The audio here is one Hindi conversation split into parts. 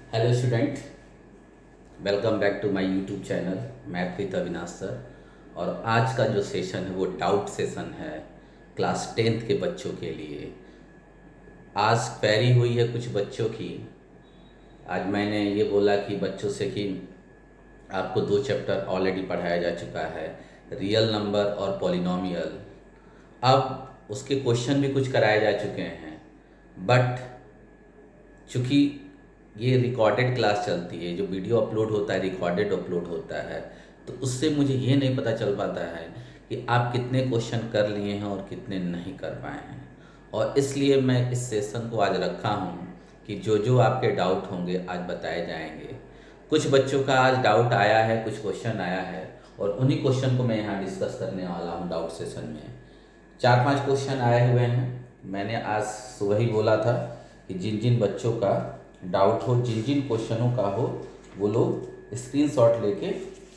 Hello student, welcome back to my YouTube channel math with Avinash sir. और आज का जो सेशन है वो डाउट सेशन है क्लास टेंथ के बच्चों के लिए। आज क्वेरी हुई है कुछ बच्चों की। आज मैंने ये बोला कि बच्चों से कि आपको दो चैप्टर ऑलरेडी पढ़ाया जा चुका है, रियल नंबर और पॉलिनोमियल। अब उसके क्वेश्चन भी कुछ कराए जा चुके हैं, बट चूँकि ये रिकॉर्डेड क्लास चलती है, जो वीडियो अपलोड होता है रिकॉर्डेड अपलोड होता है, तो उससे मुझे ये नहीं पता चल पाता है कि आप कितने क्वेश्चन कर लिए हैं और कितने नहीं कर पाए हैं। और इसलिए मैं इस सेशन को आज रखा हूँ कि जो जो आपके डाउट होंगे आज बताए जाएंगे। कुछ बच्चों का आज डाउट आया है, कुछ क्वेश्चन आया है, और उन्हीं क्वेश्चन को मैं यहाँ डिस्कस करने वाला हूँ डाउट सेशन में। 4-5 क्वेश्चन आए हुए हैं। मैंने आज सुबह ही बोला था कि जिन जिन बच्चों का डाउट हो, जिन जिन क्वेश्चनों का हो, वो लोग स्क्रीनशॉट लेके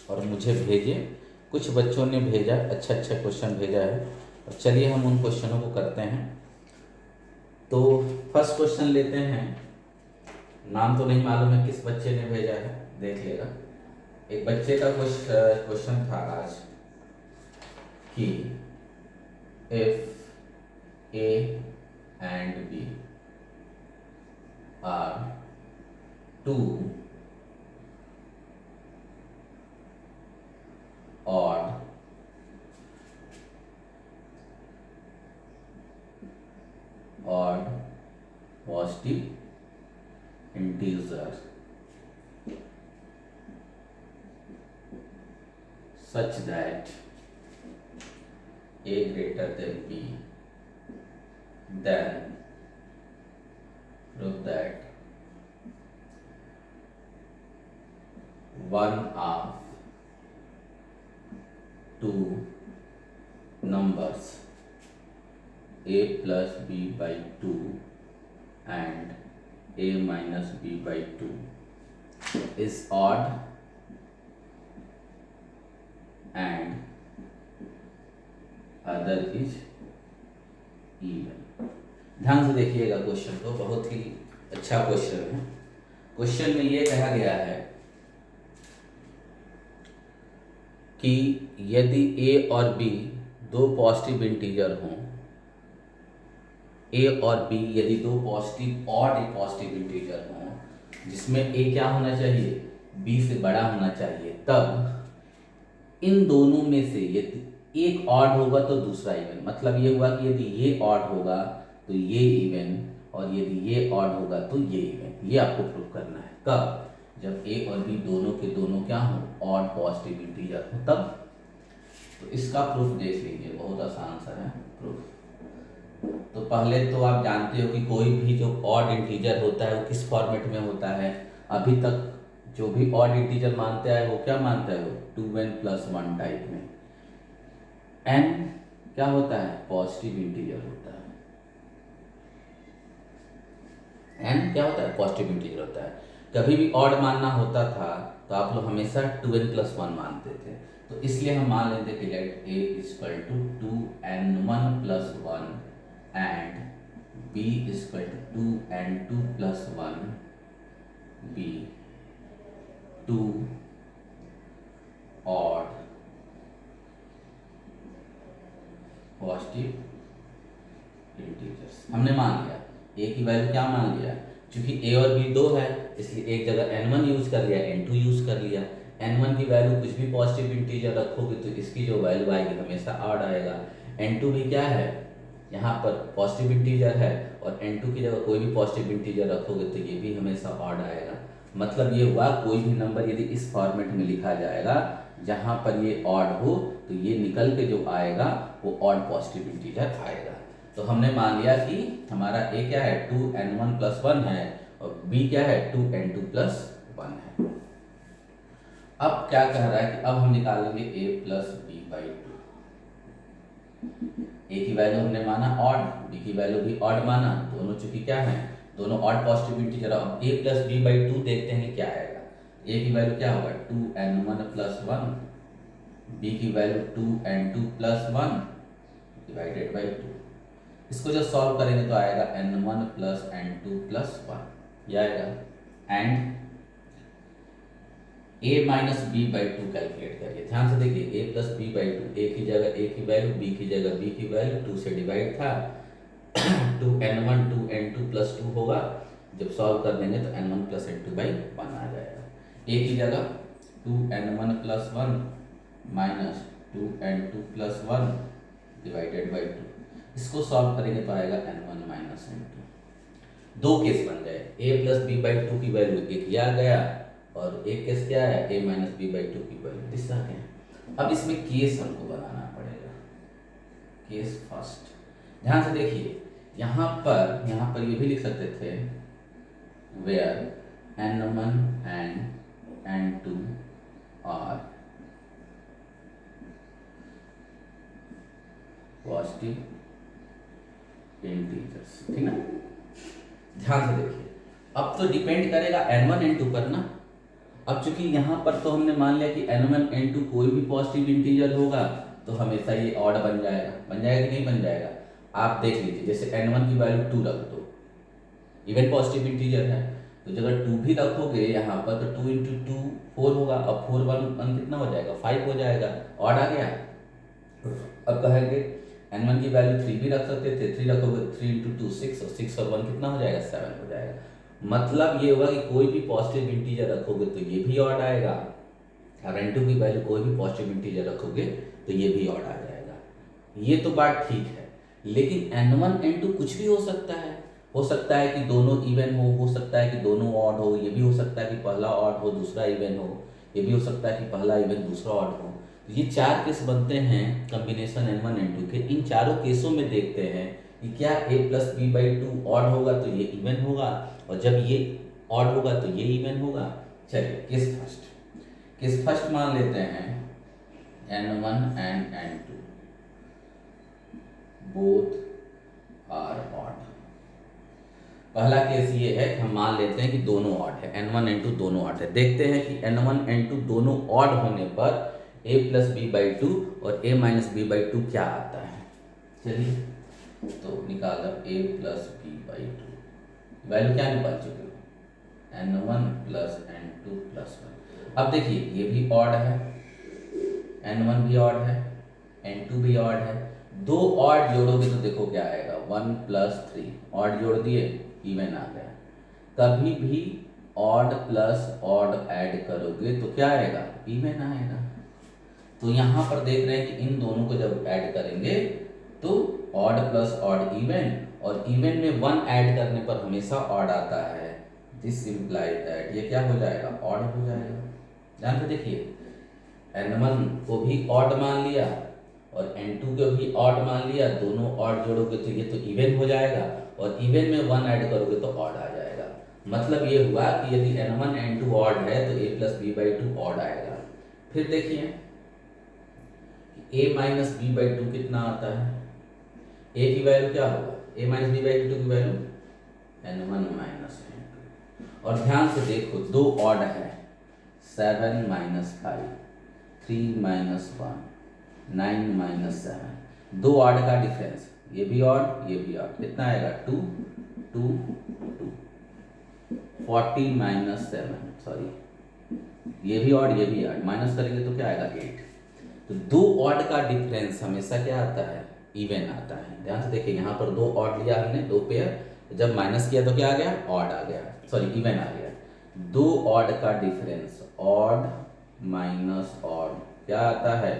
और मुझे भेजें। कुछ बच्चों ने भेजा, अच्छा अच्छा क्वेश्चन भेजा है, और चलिए हम उन क्वेश्चनों को करते हैं। तो फर्स्ट क्वेश्चन लेते हैं। नाम तो नहीं मालूम है किस बच्चे ने भेजा है, देख लेगा। एक बच्चे का क्वेश्चन था आज कि if A and B are two odd positive integers such that A greater than B, then prove that one of two numbers A plus B by 2 and A minus B by 2 is odd and other is even. ध्यान से देखिएगा क्वेश्चन को, बहुत ही अच्छा क्वेश्चन है। क्वेश्चन में ये कहा गया है कि यदि ए और बी दो पॉजिटिव इंटीजर हों, ए और बी यदि दो पॉजिटिव और एक पॉजिटिव इंटीजर हों, जिसमें ए क्या होना चाहिए, बी से बड़ा होना चाहिए, तब इन दोनों में से यदि एक ऑड होगा तो दूसरा इवन। मतलब ये हुआ कि यदि ये ऑड होगा तो ये इवन, और यदि ये ऑड होगा तो ये इवन। ये आपको प्रूव करना है। कब? जब ए और बी दोनों के दोनों क्या हो, ऑड पॉजिटिव इंटीजर हो, तब। तो इसका प्रूफ देख लीजिए, बहुत आसान सा है प्रूफ। तो पहले तो आप जानते हो कि कोई भी जो ऑड इंटीजर होता है वो किस फॉर्मेट में होता है। अभी तक जो भी ऑड इंटीजर मानते हैं वो क्या मानता है, वो 2n+1 टाइप में। n क्या होता है, पॉजिटिव इंटीजर होता है। n क्या होता है, पॉजिटिव इंटीजर होता है। कभी भी ऑड मानना होता था तो आप लोग हमेशा 2n+1 मानते थे। तो इसलिए हम मान लेते कि let a equal to 2n1+1 and b equal to 2n2+1, b 2 odd positive integers हमने मान लिया। ए की वैल्यू क्या मान लिया, क्योंकि ए और बी दो है इसलिए एक जगह n1 यूज कर लिया, n2 यूज कर लिया। n1 की वैल्यू कुछ भी पॉजिटिव इंटीजर रखोगे तो इसकी जो वैल्यू आएगी हमेशा ऑड आएगा। n2 भी क्या है, यहाँ पर पॉजिटिव इंटीजर है, और n2 की जगह कोई भी पॉजिटिव इंटीजर रखोगे तो ये भी हमेशा ऑड आएगा। मतलब ये हुआ कोई भी नंबर यदि इस फॉर्मेट में लिखा जाएगा जहाँ पर ये ऑड हो तो ये निकल के जो आएगा वो ऑड पॉजिटिव इंटीजर आएगा। तो हमने मान लिया कि हमारा ए क्या है, 2n1+1 है, और बी क्या है, 2n2+1 है। अब क्या कह रहा है कि अब हम निकालेंगे a प्लस बी बाई 2। ए की वैल्यू हमने माना ऑड, बी की वैल्यू भी ऑड माना, दोनों चूंकि क्या है, दोनों ऑड पॉजिटिव इंटीजर। अब a प्लस बी बाई 2 देखते हैं क्या आएगा। a की वैल्यू क्या होगा, 2n1+1, b की वैल्यू 2n2+1 डिवाइडेड बाई 2। इसको जब सॉल्व करेंगे तो आएगा n1 + n2 + 1, ये आएगा। And A minus B by two calculate करिए। ध्यान से देखिए, A plus B by two, A की जगह ए की वैल्यू, बी की जगह बी की वैल्यू, टू से डिवाइड था, two n one two n two plus two होगा। जब सॉल्व कर देंगे तो n one plus n two by one आ जाएगा। ए की जगह two n one plus one minus two n two plus one divided by two. इसको सॉल्व करेंगे तो आएगा n one minus n two. दो केस बन गए, a plus B by two की वैल्यू एक ये आ गया, और एक केस क्या है, ए माइनस बी बाई टू की वैल्यू दिस आ गया। अब इसमें केस हमको बनाना पड़ेगा, केस फर्स्ट। ध्यान से देखिए, यहाँ पर ये भी लिख सकते थे, where N one and N two are positive integers, ठीक ना। ध्यान से देखिए, अब तो डिपेंड करेगा n1 n2 पर ना। अब चूंकि यहाँ पर तो हमने मान लिया कि n1 n2 कोई भी पॉजिटिव इंटीजर होगा तो हमेशा ये ऑड बन जाएगा कि नहीं बन जाएगा। आप देख लीजिए, जैसे n1 की वैल्यू 2 रख दो, इवन पॉजिटिव इंटीजर है, तो जब 2 भी रखोगे यहाँ पर तो 2 इंटू 2 4 होगा। अब 4 1 कितना हो जाएगा, 5 हो जाएगा, ऑड आ गया। अब कहेंगे n1 की वैल्यू 3 भी रख सकते थे, 3 रखोगे 3 इंटू 2 6, और 6 और 1 कितना हो जाएगा, 7 हो जाएगा। मतलब ये हुआ कि कोई भी पॉजिटिव इंटीजर रखोगे तो ये भी ऑड आएगा, और n2 की वैल्यू कोई भी पॉजिटिव इंटीजर रखोगे तो ये भी ऑड आ जाएगा। ये तो बात ठीक है, लेकिन n1 n2 कुछ भी हो सकता है कि दोनों इवन हो सकता है कि दोनों ऑड हो, ये भी हो सकता है कि पहला ऑड हो दूसरा इवन हो, ये भी हो सकता है कि पहला इवन दूसरा ऑड हो। ये 4 केस बनते हैं कॉम्बिनेशन n1 n2 के। इन चारों केसों में देखते हैं कि क्या a plus B by two odd होगा तो ये इवन होगा, और जब ये ऑड होगा तो ये इवन होगा। चलिए केस फर्स्ट मान लेते हैं n1 and n2 both are odd. पहला केस ये है कि हम मान लेते हैं कि दोनों ऑड है, n1 n2 दोनों ऑड है। देखते हैं कि n1 n2 दोनों ऑड होने पर a plus B by two और a minus B by two क्या आता है। चलिए तो निकाला a plus B by two, value क्या निकाल चुके हो, n1 plus n2 plus one. अब देखिए ये भी ऑड है, n1 भी ऑड है, n2 भी ऑड है। दो ऑड जोड़ोगे तो देखो क्या आएगा, 1 प्लस 3, ऑड जोड़ दिए इवन आ गया। कभी भी ऑड प्लस ऑड ऐड करोगे तो क्या आएगा, इवन आएगा। तो यहाँ पर देख रहे हैं कि इन दोनों को जब ऐड करेंगे तो ऑड प्लस ऑड इवन, और इवन में 1 ऐड करने पर हमेशा ऑड आता है। दिस इम्प्लाइज दैट ये क्या हो जाएगा, ऑड हो जाएगा। ध्यान से देखिए, n1 को भी ऑड मान लिया और n2 को भी ऑड मान लिया, दोनों ऑड जोड़ोगे तो ये तो इवन हो जाएगा, और इवन में 1 ऐड करोगे तो ऑड आ जाएगा। मतलब ये हुआ कि यदि n1 n2 ऑड है तो a plus B by two odd आएगा। फिर देखिए a minus B by two कितना आता है, a की वैल्यू क्या होगा, a minus B by two की वैल्यू n1 माइनस n2। और ध्यान से देखो दो ऑड है, 7 माइनस 5, 3 माइनस 1, 9 माइनस 7, दो ऑड का डिफरेंस, ये भी ऑड ये भी ऑड, कितना आएगा 2 2 2, 40 माइनस 7, सॉरी ये भी ऑड ये भी ऑड, माइनस करेंगे तो क्या आएगा 8। तो दो ऑड का डिफरेंस हमेशा क्या आता है, इवन आता है। ध्यान से देखिए, यहाँ पर दो ऑड लिया हमने, दो पेयर, जब माइनस किया तो क्या आ गया, ऑड आ गया, सॉरी इवन आ गया। दो ऑड का डिफरेंस, ऑड माइनस ऑड क्या आता है,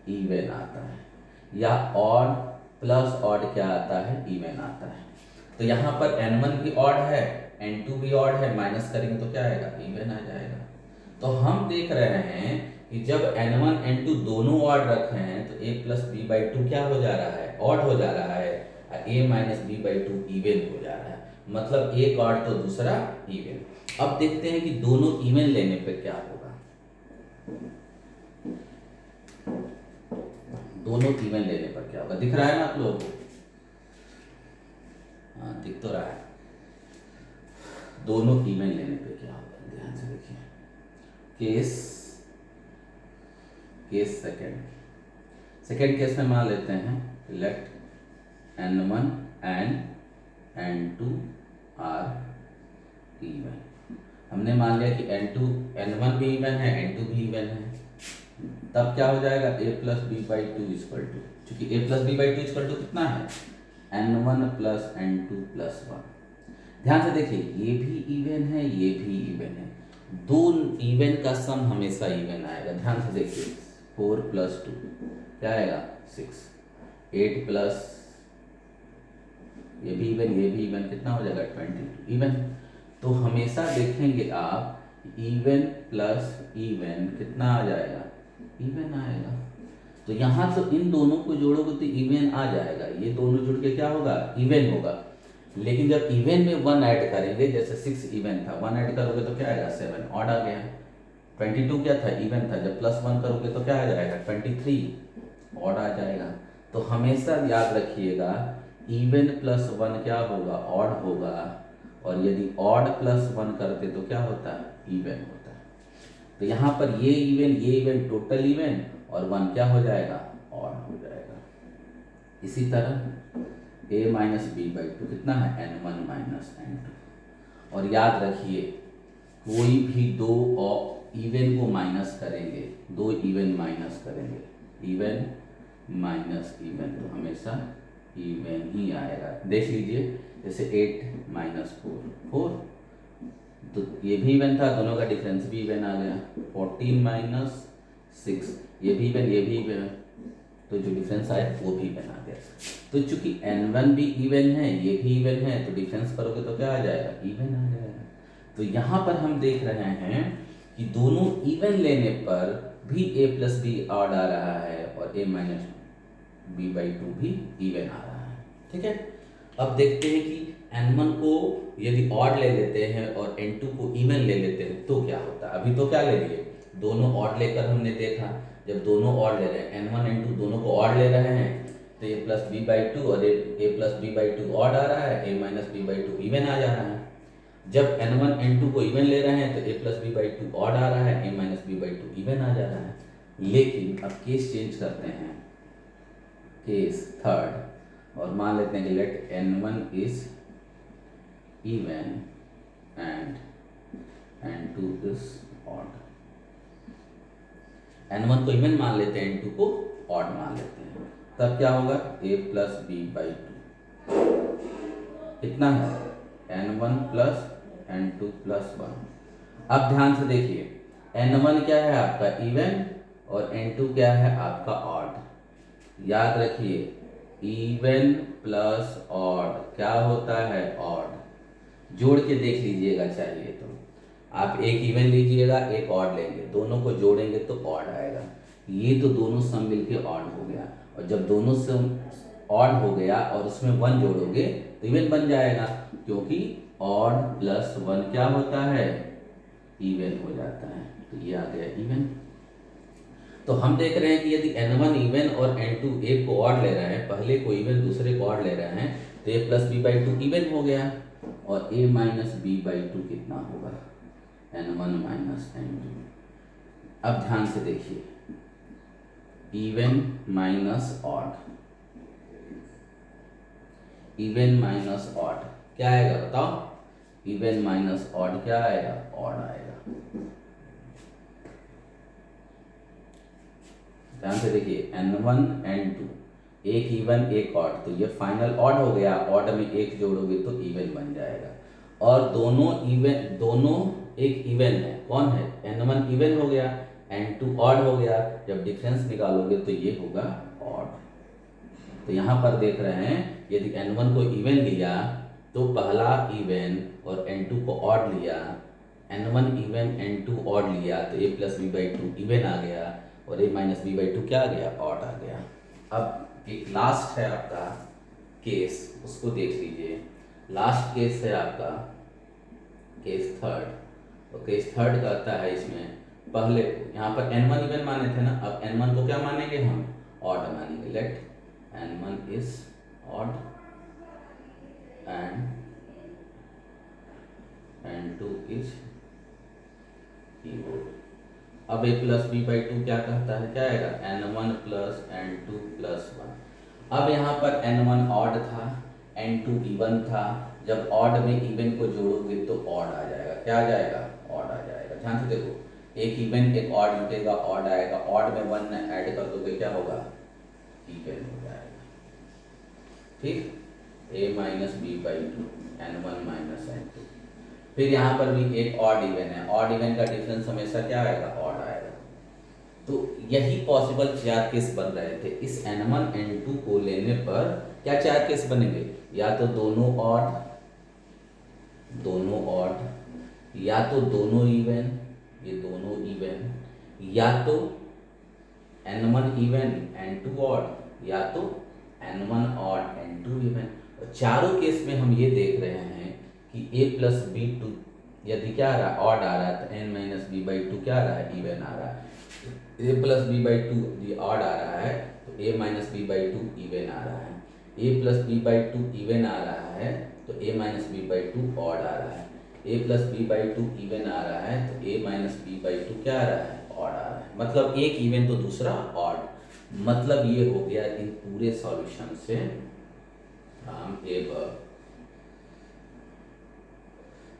इवन आता है, या ऑड प्लस ऑड क्या आता है, इवन आता है। तो यहाँ पर n1 भी ऑड है, n2 भी ऑड है, माइनस करेंगे तो क्या आएगा, इवन आ जाएगा। तो हम देख रहे हैं कि जब n1 n2 दोनों ऑड रखे हैं तो a plus B by two क्या हो जा रहा है, ऑड हो जा रहा है, a minus B by two even हो जा रहा है। मतलब एक ऑड तो दूसरा इवन। अब देखते हैं कि दोनों इवन लेने पे क्या होगा। दोनों इवन लेने पर क्या होगा, दिख रहा है ना आप लोगों को, हाँ दिख तो रहा है। दोनों इवन लेने पे क्या होगा, ध्यान से देखिए। केस सेकेंड केस में मान लेते हैं, late n1 and n2 are even. हमने मान लिया कि N1 भी इवन है, N2 भी इवन है, तब क्या हो जाएगा a plus B by two equal to, चूंकि a plus B by two equal to कितना है N1 प्लस N2 प्लस 1। ध्यान से देखिए, ये भी इवन है, ये भी इवन है, दो इवन का सम हमेशा इवन आएगा। ध्यान से देखिए, 4 प्लस 2 क्या आएगा 6, 8 प्लस ये भी इवन, ये भी इवन, कितना हो जाएगा 22 इवन। तो हमेशा देखेंगे आप इवन प्लस इवन कितना आ जाएगा, इवन आएगा। तो यहाँ तो इन दोनों को जोड़ोगे तो इवन आ जाएगा, ये दोनों जुड़ के क्या होगा, इवन होगा। लेकिन जब इवन में 1 ऐड करेंगे, जैसे 6 इवन था, 1 ऐड करोगे तो क्या आएगा 7, ऑड आ गया। 22 क्या था, इवन था, जब प्लस 1 करोगे तो क्या आ जाएगा 23, ऑड आ जाएगा। तो हमेशा याद रखिएगा इवन प्लस 1 क्या होगा, ऑड होगा, और यदि ऑड प्लस 1 करते तो क्या होता है, इवन होता है। तो यहाँ पर ये इवन टोटल इवन, और 1 क्या हो जाएगा, ऑड हो जाएगा। इसी तरह a minus B by two कितना है N1 माइनस N2। और याद रखिए कोई भी दो इवन को माइनस करेंगे, दो इवन माइनस करेंगे, इवन माइनस इवन तो हमेशा इवन ही आएगा। देख लीजिए, जैसे 8 माइनस 4, तो ये भी इवन था, दोनों का डिफरेंस भी इवन आ गया। 14 माइनस 6, ये भी इवन, ये भी इवन, तो जो डिफरेंस आया वो भी इवन आ गया। तो चूंकि N1 भी इवन है, ये भी इवन है, तो डिफरेंस करोगे तो क्या आ जाएगा, इवन आ जाएगा। तो यहाँ पर हम देख रहे हैं कि दोनों इवन लेने पर भी a प्लस बी ऑड आ रहा है, और a minus B by two भी इवन आ रहा है। ठीक है, अब देखते हैं कि N1 को यदि ऑड ले लेते हैं और N2 को इवन ले लेते हैं तो क्या होता है। अभी तो क्या ले लिए, दोनों ऑड लेकर हमने देखा, जब दोनों ऑड ले रहे हैं, N1 N2 दोनों को ऑड ले रहे हैं, तो a plus B by two और a plus B by two odd आ रहा है, a minus B by two even आ जा रहा है। जब N1 N2 को इवन ले रहे हैं तो a plus B by two odd आ रहा है, a minus B by two even आ जा रहा है। लेकिन अब केस चेंज करते हैं, केस थर्ड, और मान लेते हैं कि let N1 is even and N2 is odd. N1 को इवन मान लेते हैं, N2 को ऑड मान लेते हैं, तब क्या होगा a plus B by two कितना है N1 प्लस N2 प्लस 1। अब ध्यान से देखिए, N1 क्या है आपका इवन और N2 क्या है आपका ऑड। याद रखिए इवन प्लस ऑड क्या होता है, ऑड। जोड़ के देख लीजिएगा, चाहिए तो आप एक इवन लीजिएगा, एक ऑड लेंगे, दोनों को जोड़ेंगे तो ऑड आएगा। ये तो दोनों सम मिलके ऑड हो गया, और जब दोनों सम ऑड हो गया और उसमें 1 जोड़ोगे तो इवन बन जाएगा, क्योंकि ऑड प्लस 1 क्या होता है, इवन हो जाता है। तो ये आ गया इवन। तो हम देख रहे हैं कि यदि N1 इवन और N2 एक को ऑड ले रहे हैं, पहले को इवन दूसरे को ऑड ले रहे हैं, तो a plus B by two even हो गया, और a minus B by two कितना होगा, N1 माइनस N2। अब ध्यान से देखिए, even minus odd, even minus odd क्या आएगा बताओ, इवन माइनस ऑड क्या आएगा, ऑड आएगा। ध्यान से देखिए, N1 N2 एक इवन एक ऑड, तो ये फाइनल ऑड हो गया, ऑड में एक जोड़ोगे तो इवन बन जाएगा। और दोनों इवन, दोनों एक इवन है, कौन है, N1 इवन हो गया, N2 ऑड हो गया, जब डिफरेंस निकालोगे तो ये होगा ऑड। तो यहाँ पर देख रहे हैं, यदि N1 को इवन लिया तो पहला इवन और N2 को ऑड लिया, N1 इवन N2 ऑड लिया, तो a plus B by two even आ गया, और a minus B by two क्या आ गया, ऑड आ गया। अब एक लास्ट है आपका केस, उसको देख लीजिए। लास्ट केस है आपका केस थर्ड, तो केस थर्ड कहता है इसमें, पहले यहाँ पर N1 इवन माने थे ना, अब N1 को क्या मानेंगे हम, ऑड मानेंगे। Let N1 is odd and N2 is even. अब a plus B by two क्या कहता है, क्या आएगा, N1 प्लस N2 प्लस 1। अब यहाँ पर N1 ऑड था, N2 इवन था, जब ऑड में इवन को जोड़ोगे तो ऑड आ जाएगा। क्या आ जाएगा? ऑड आ जाएगा। ध्यान से देखो, एक इवन एक ऑड जुटेगा, ऑड आएगा, ऑड में 1 ऐड कर दोगे क्या होगा? इवन हो जाएगा। ठीक, a minus B by two N1 minus N2। फिर यहाँ पर भी एक ऑड इवन है, ऑड इवन का डिफरेंस हमेशा क्या आएगा? ऑड आएगा। तो यही पॉसिबल चार केस बन रहे थे। इस N1 N2 को लेने पर क्या चार केस बनेंगे? या तो दोनों ऑड, या तो दोनों इवन, ये दोनों इवन, या तो N1 इवन N2 ऑड, या तो N1 ऑड N2 इवन। और चारों केस में हम ये देख रहे हैं कि a प्लस बी टू यदि क्या आ रहा है? ऑड आ रहा है, तो n minus B by two क्या आ रहा है? इवन आ रहा है। a plus B by two यदि ऑड आ रहा है तो a minus B by two even आ रहा है। a plus B by two even आ रहा है तो a minus B by two odd आ रहा है। a plus B by two even आ रहा है तो a minus B by two क्या आ रहा है? ऑड आ रहा है। मतलब एक इवन तो दूसरा ऑड। मतलब ये हो गया इन पूरे सॉल्यूशन से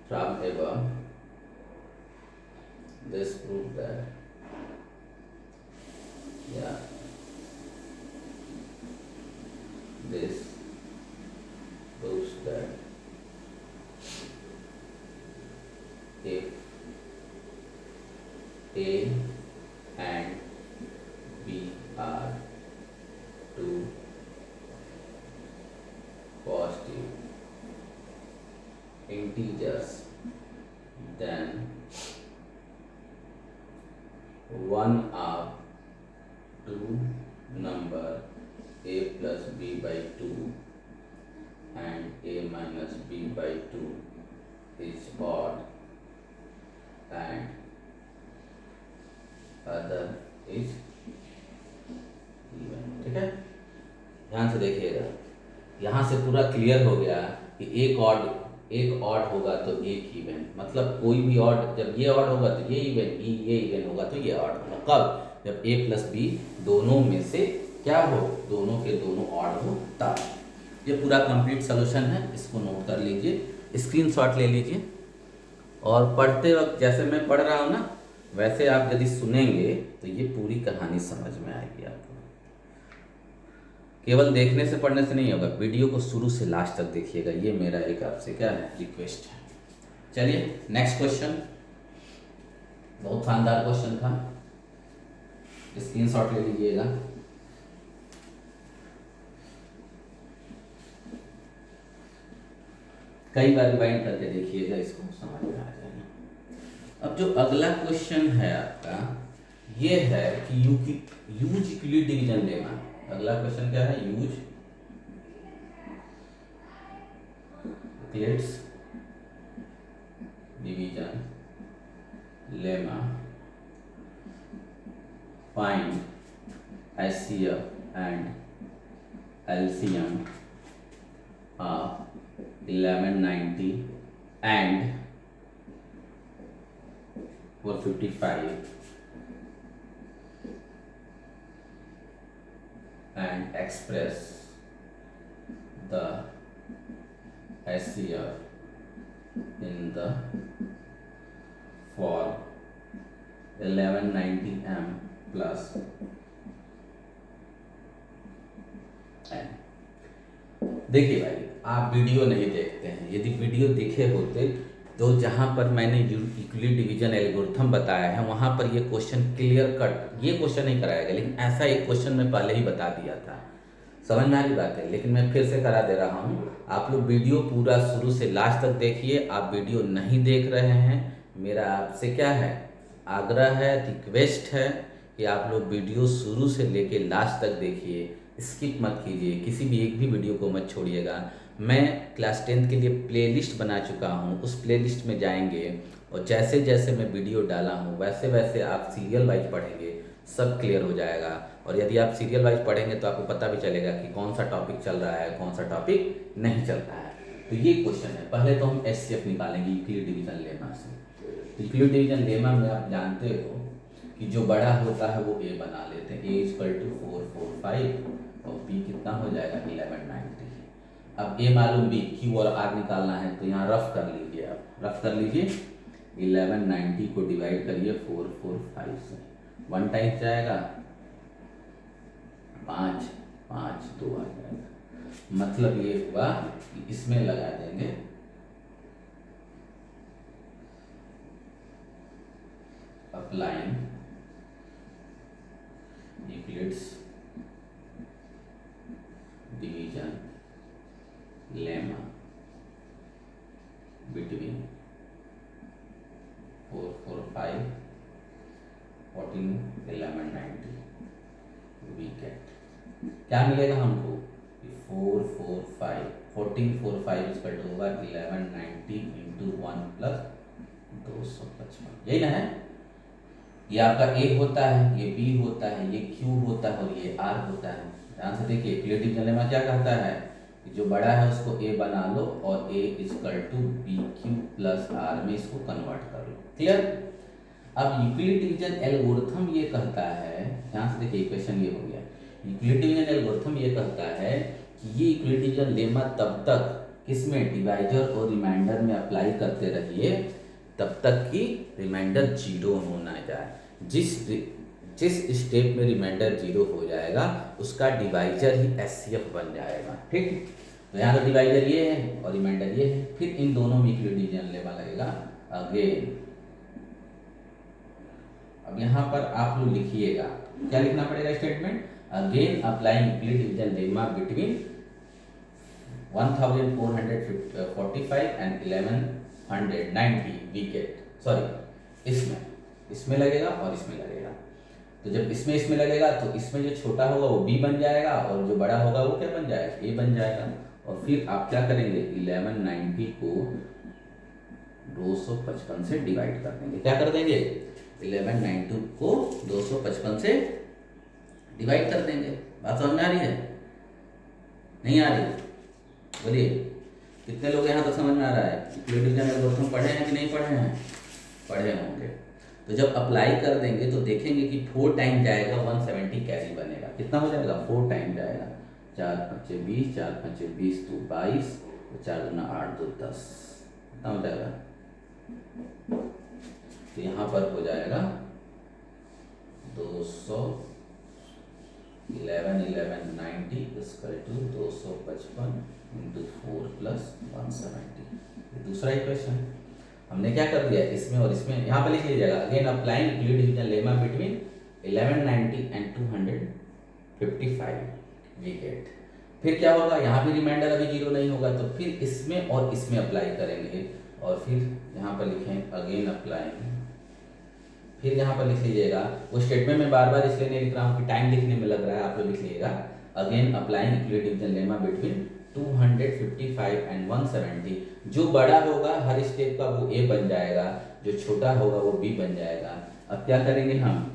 from above this prove that this proves that if A and B are two positive integers, then one of two number a plus b by 2 and a minus b by 2 is odd and other is even। ठीक है, ध्यान से देखिएगा, यहाँ से पूरा क्लियर हो गया कि एक ऑड होगा तो एक इवन। मतलब कोई भी ऑड, जब ये ऑड होगा तो ये इवन होगा तो ये ऑड होगा। कब? जब a प्लस बी दोनों में से क्या हो? दोनों के दोनों ऑड हो तब। ये पूरा कंप्लीट सॉल्यूशन है, इसको नोट कर लीजिए, स्क्रीनशॉट ले लीजिए। और पढ़ते वक्त जैसे मैं पढ़ रहा हूँ ना, वैसे आप यदि सुनेंगे तो ये पूरी कहानी समझ में आएगी आपको। केवल देखने से पढ़ने से नहीं होगा, वीडियो को शुरू से लास्ट तक देखिएगा, ये मेरा एक आपसे क्या है? रिक्वेस्ट है। चलिए नेक्स्ट क्वेश्चन, बहुत शानदार क्वेश्चन था, स्क्रीनशॉट ले लीजिएगा। कई बार रिवाइंड करके देखिएगा, इसको समझ में आ जाएगा। अब जो अगला क्वेश्चन है आपका, ये है कि यूज यूक्लिड डिवीजन लेमा। अगला क्वेश्चन क्या है? Use Euclid's division lemma, find HCF and LCM of 1190 and 455 and express the HCF in the form 1190m plus n। देखिए भाई, आप वीडियो नहीं देखते हैं, यदि वीडियो दिखे होते तो जहाँ पर मैंने यूक्लिड डिवीजन एल्गोरिथम बताया है वहाँ पर ये क्वेश्चन क्लियर कट, ये क्वेश्चन नहीं कराया गया, लेकिन ऐसा एक क्वेश्चन मैं पहले ही बता दिया था। समझ में आ रही बात है, लेकिन मैं फिर से करा दे रहा हूँ। आप लोग वीडियो पूरा शुरू से लास्ट तक देखिए। आप वीडियो नहीं देख रहे हैं, मेरा आपसे क्या है? आग्रह है, रिक्वेस्ट है कि आप लोग वीडियो शुरू से लेके लास्ट तक देखिए, स्किप मत कीजिए, किसी भी एक भी वीडियो को मत छोड़िएगा। मैं क्लास 10 के लिए प्लेलिस्ट बना चुका हूँ, उस प्लेलिस्ट में जाएंगे और जैसे जैसे मैं वीडियो डाला हूँ वैसे वैसे आप सीरियल वाइज पढ़ेंगे, सब क्लियर हो जाएगा। और यदि आप सीरियल वाइज पढ़ेंगे तो आपको पता भी चलेगा कि कौन सा टॉपिक चल रहा है, कौन सा टॉपिक नहीं चल रहा है। तो ये क्वेश्चन है। पहले तो हम HCF निकालेंगे यूक्लिड डिवीजन लेमा से। यूक्लिड डिवीजन लेमा में आप जानते हो कि जो बड़ा होता है वो A बना लेते हैं, A = 445 और B कितना हो जाएगा? 1190। अब ए मालूम बी, क्यू और आर निकालना है, तो यहाँ रफ कर लीजिए, आप रफ कर लीजिए। 1190 को डिवाइड करिए 445 से, 1 टाइम्स जाएगा 5, 5 2 आ जाएगा। मतलब ये हुआ कि इसमें लगा देंगे applying Euclid's division lemma between 445 14 1190 we get क्या मिलेगा हमको? 445 1445 इक्वल टू होगा 1190 इंटू 1 प्लस 255, यही ना है। ये आपका ए होता है, ये बी होता है, ये क्यू होता है और ये आर होता है। ध्यान से देखिए, यूक्लिडियन लेमा क्या कहता है कि जो बड़ा है उसको ए बना लो और a equal to b q plus r में इसको कन्वर्ट कर लो। क्लियर? अब यूक्लिड डिवीजन एल्गोरिथम ये कहता है, ध्यान से देखिए इक्वेशन ये हो गया, यूक्लिड डिवीजन एल्गोरिथम ये कहता है कि ये यूक्लिड डिवीजन लेमा तब तक किसमें, डिवाइजर और रिमाइंडर में अप्लाई करते रहिए तब तक कि रिमाइंडर 0 होना जाए। जिस स्टेप में रिमाइंडर 0 हो जाएगा उसका डिवाइजर ही एचसीएफ बन जाएगा। ठीक, तो यहाँ तो डिवाइजर ये है और रिमाइंडर ये है, फिर इन दोनों में यूक्लिड डिवीजन लेमा लगेगा अगेन। अब यहाँ पर आप लोग लिखिएगा, क्या लिखना पड़ेगा statement? Again applying Euclid division lemma between 1445 and 1190 we get, sorry इसमें लगेगा और इसमें लगेगा। तो जब इसमें लगेगा तो इसमें जो छोटा होगा वो बी बन जाएगा और जो बड़ा होगा वो क्या बन जाएगा? ए बन जाएगा। और फिर आप क्या करेंगे? 1190 को 255 से डिवाइड कर देंगे। क्या कर देंगे? 1190 को 255 से डिवाइड कर देंगे। बात समझ में आ रही है? नहीं आ रही? बोलिए, कितने लोग यहाँ तक समझ में आ रहा है? यूक्लिड डिवीजन एल्गोरिथम पढ़े हैं कि नहीं पढ़े हैं? पढ़े होंगे। तो जब अप्लाई कर देंगे तो देखेंगे कि 4 टाइम जाएगा 170 कैरी बनेगा। कितना हो जाएगा? 4 टाइम जाएगा, 4 5 20, 4 5 20 तो 22, 4 दूना 8 2 10, कितना हो जाएगा? तो यहाँ पर हो जाएगा 1190 इक्वल टू 255 इंटू 4 प्लस 170। दूसरा इक्वेशन हमने क्या कर दिया, इसमें और इसमें यहाँ पर लिख लीजिएगा। Again applying Euclid division lemma between 1190 and 255 we get. फिर क्या होगा? यहाँ भी रिमाइंडर अभी 0 नहीं होगा तो फिर इसमें और इसमें अप्लाई करेंगे और फिर यहाँ पर लिखें अगेन अप्लाइंग। फिर यहाँ पर लिख लीजिएगा, वो स्टेटमेंट में बार बार इसलिए नहीं लिख रहा हूँ कि टाइम लिखने में लग रहा है, आप लोग लिख लीजिएगा again applying Euclid division lemma between 255 and 170। जो बड़ा होगा हर स्टेप का वो ए बन जाएगा, जो छोटा होगा वो बी बन जाएगा। अब क्या करेंगे हम?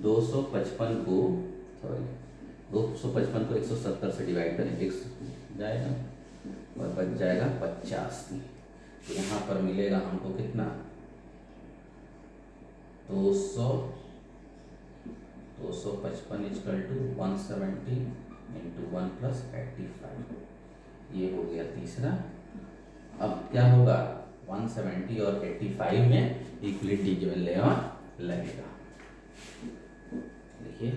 255 को 170 से डिवाइड करेंगे, 1 जाएगा और बच जाएगा 85। तो यहाँ पर मिलेगा हमको कितना? 255 इक्वल टू 170 इंटू 1 प्लस 85, ये हो गया तीसरा। अब क्या होगा? 170 और 85 में यूक्लिड डिवीजन लेमा लगेगा। देखिए,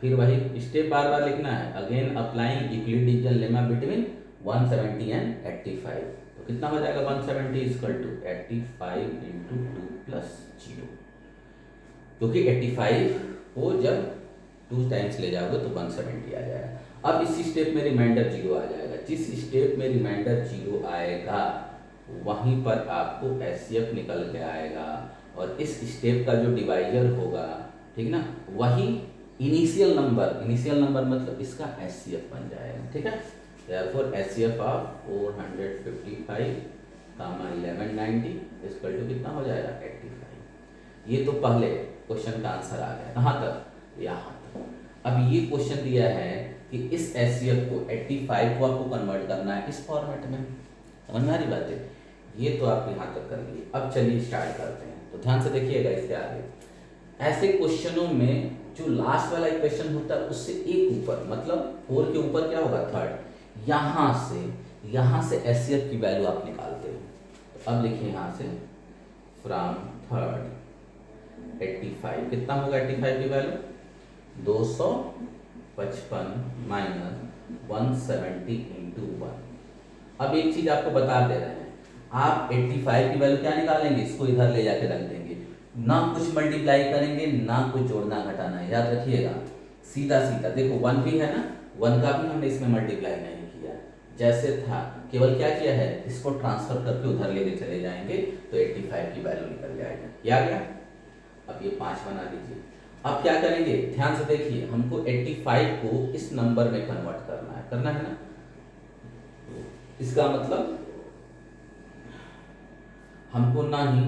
फिर वही स्टेप बार बार लिखना है। Again applying Euclid division lemma between 170 and 85। तो कितना हो जाएगा? 170 इक्वल टू 85 इंटू 2 प्लस 0, क्योंकि 85 को जब 2 टाइम्स ले जाओगे तो 170 आ जाएगा। अब इसी स्टेप में रिमाइंडर 0 आ जाएगा। जिस स्टेप में रिमाइंडर 0 आएगा वहीं पर आपको एचसीएफ निकल के आएगा और इस स्टेप का जो डिवाइजर होगा, ठीक ना, वही इनिशियल नंबर मतलब इसका एचसीएफ बन जाएगा। ठीक है, therefore HCF of 455 comma 1190 equal to कितना हो जाएगा? 85। ये तो पहले क्वेश्चन का आंसर आ गया। कहाँ तक? यहाँ तक। अब ये क्वेश्चन दिया है कि इस HCF को 85 को आपको कन्वर्ट करना है इस फॉर्मेट में। समझ में आ रही बात है? ये तो आप यहाँ तक कर लिए। अब चलिए स्टार्ट करते हैं। तो ध्यान से देखिएगा इसके आगे। ऐसे क्वेश्चनों में जो लास्ट वाला इक्वेशन होता है उससे एक ऊपर, मतलब 4 के ऊपर क्या होगा, थर्ड, यहाँ से एचसीएफ की वैल्यू आप निकालते हो। तो अब लिखिए यहाँ से फ्रॉम थर्ड 85, कितना होगा 85 की वैल्यू, 255 माइनस 170 इंटू 1। अब एक चीज आपको बता दे रहे हैं, आप 85 की वैल्यू क्या निकालेंगे, इसको इधर ले जाके रख देंगे, ना कुछ मल्टीप्लाई करेंगे ना कुछ जोड़ना घटाना है, याद रखिएगा, सीधा सीधा। देखो 1 भी है ना, 1 का भी हमने इसमें मल्टीप्लाई नहीं किया, जैसे था, केवल क्या किया है, इसको ट्रांसफर करके उधर लेके चले जाएंगे तो 85 की वैल्यू निकल जाएगा। ये आ गया। अब ये 5 बना दीजिए। अब क्या करेंगे, ध्यान से देखिए, हमको 85 को इस नंबर में कन्वर्ट करना है ना। इसका मतलब हमको ना ही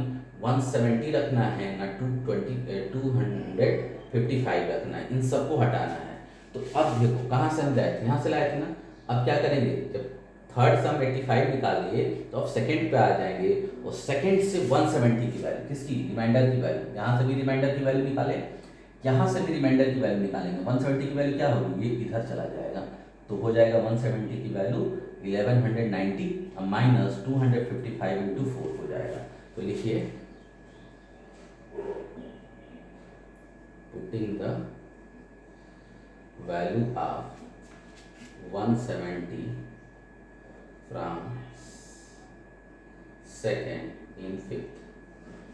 170 रखना है ना 255 रखना है, इन सबको हटाना है। तो अब देखो कहाँ से हम लाए थे, यहाँ से लाए थे ना। अब क्या करेंगे, जब थर्ड से हम 85 निकाल लिए तो अब सेकंड पे आ जाएंगे और सेकंड से 170 की वैल्यू, किसकी, रिमाइंडर की वैल्यू, यहाँ से भी रिमाइंडर की वैल्यू निकालें, यहाँ से भी रिमाइंडर की वैल्यू निकालेंगे। 170 की वैल्यू क्या होगी, ये इधर चला जाएगा तो हो जाएगा 170 की वैल्यू 1190 माइनस 255 इंटू 4 हो जाएगा। तो लिखिए putting the value of 170 from second in fifth.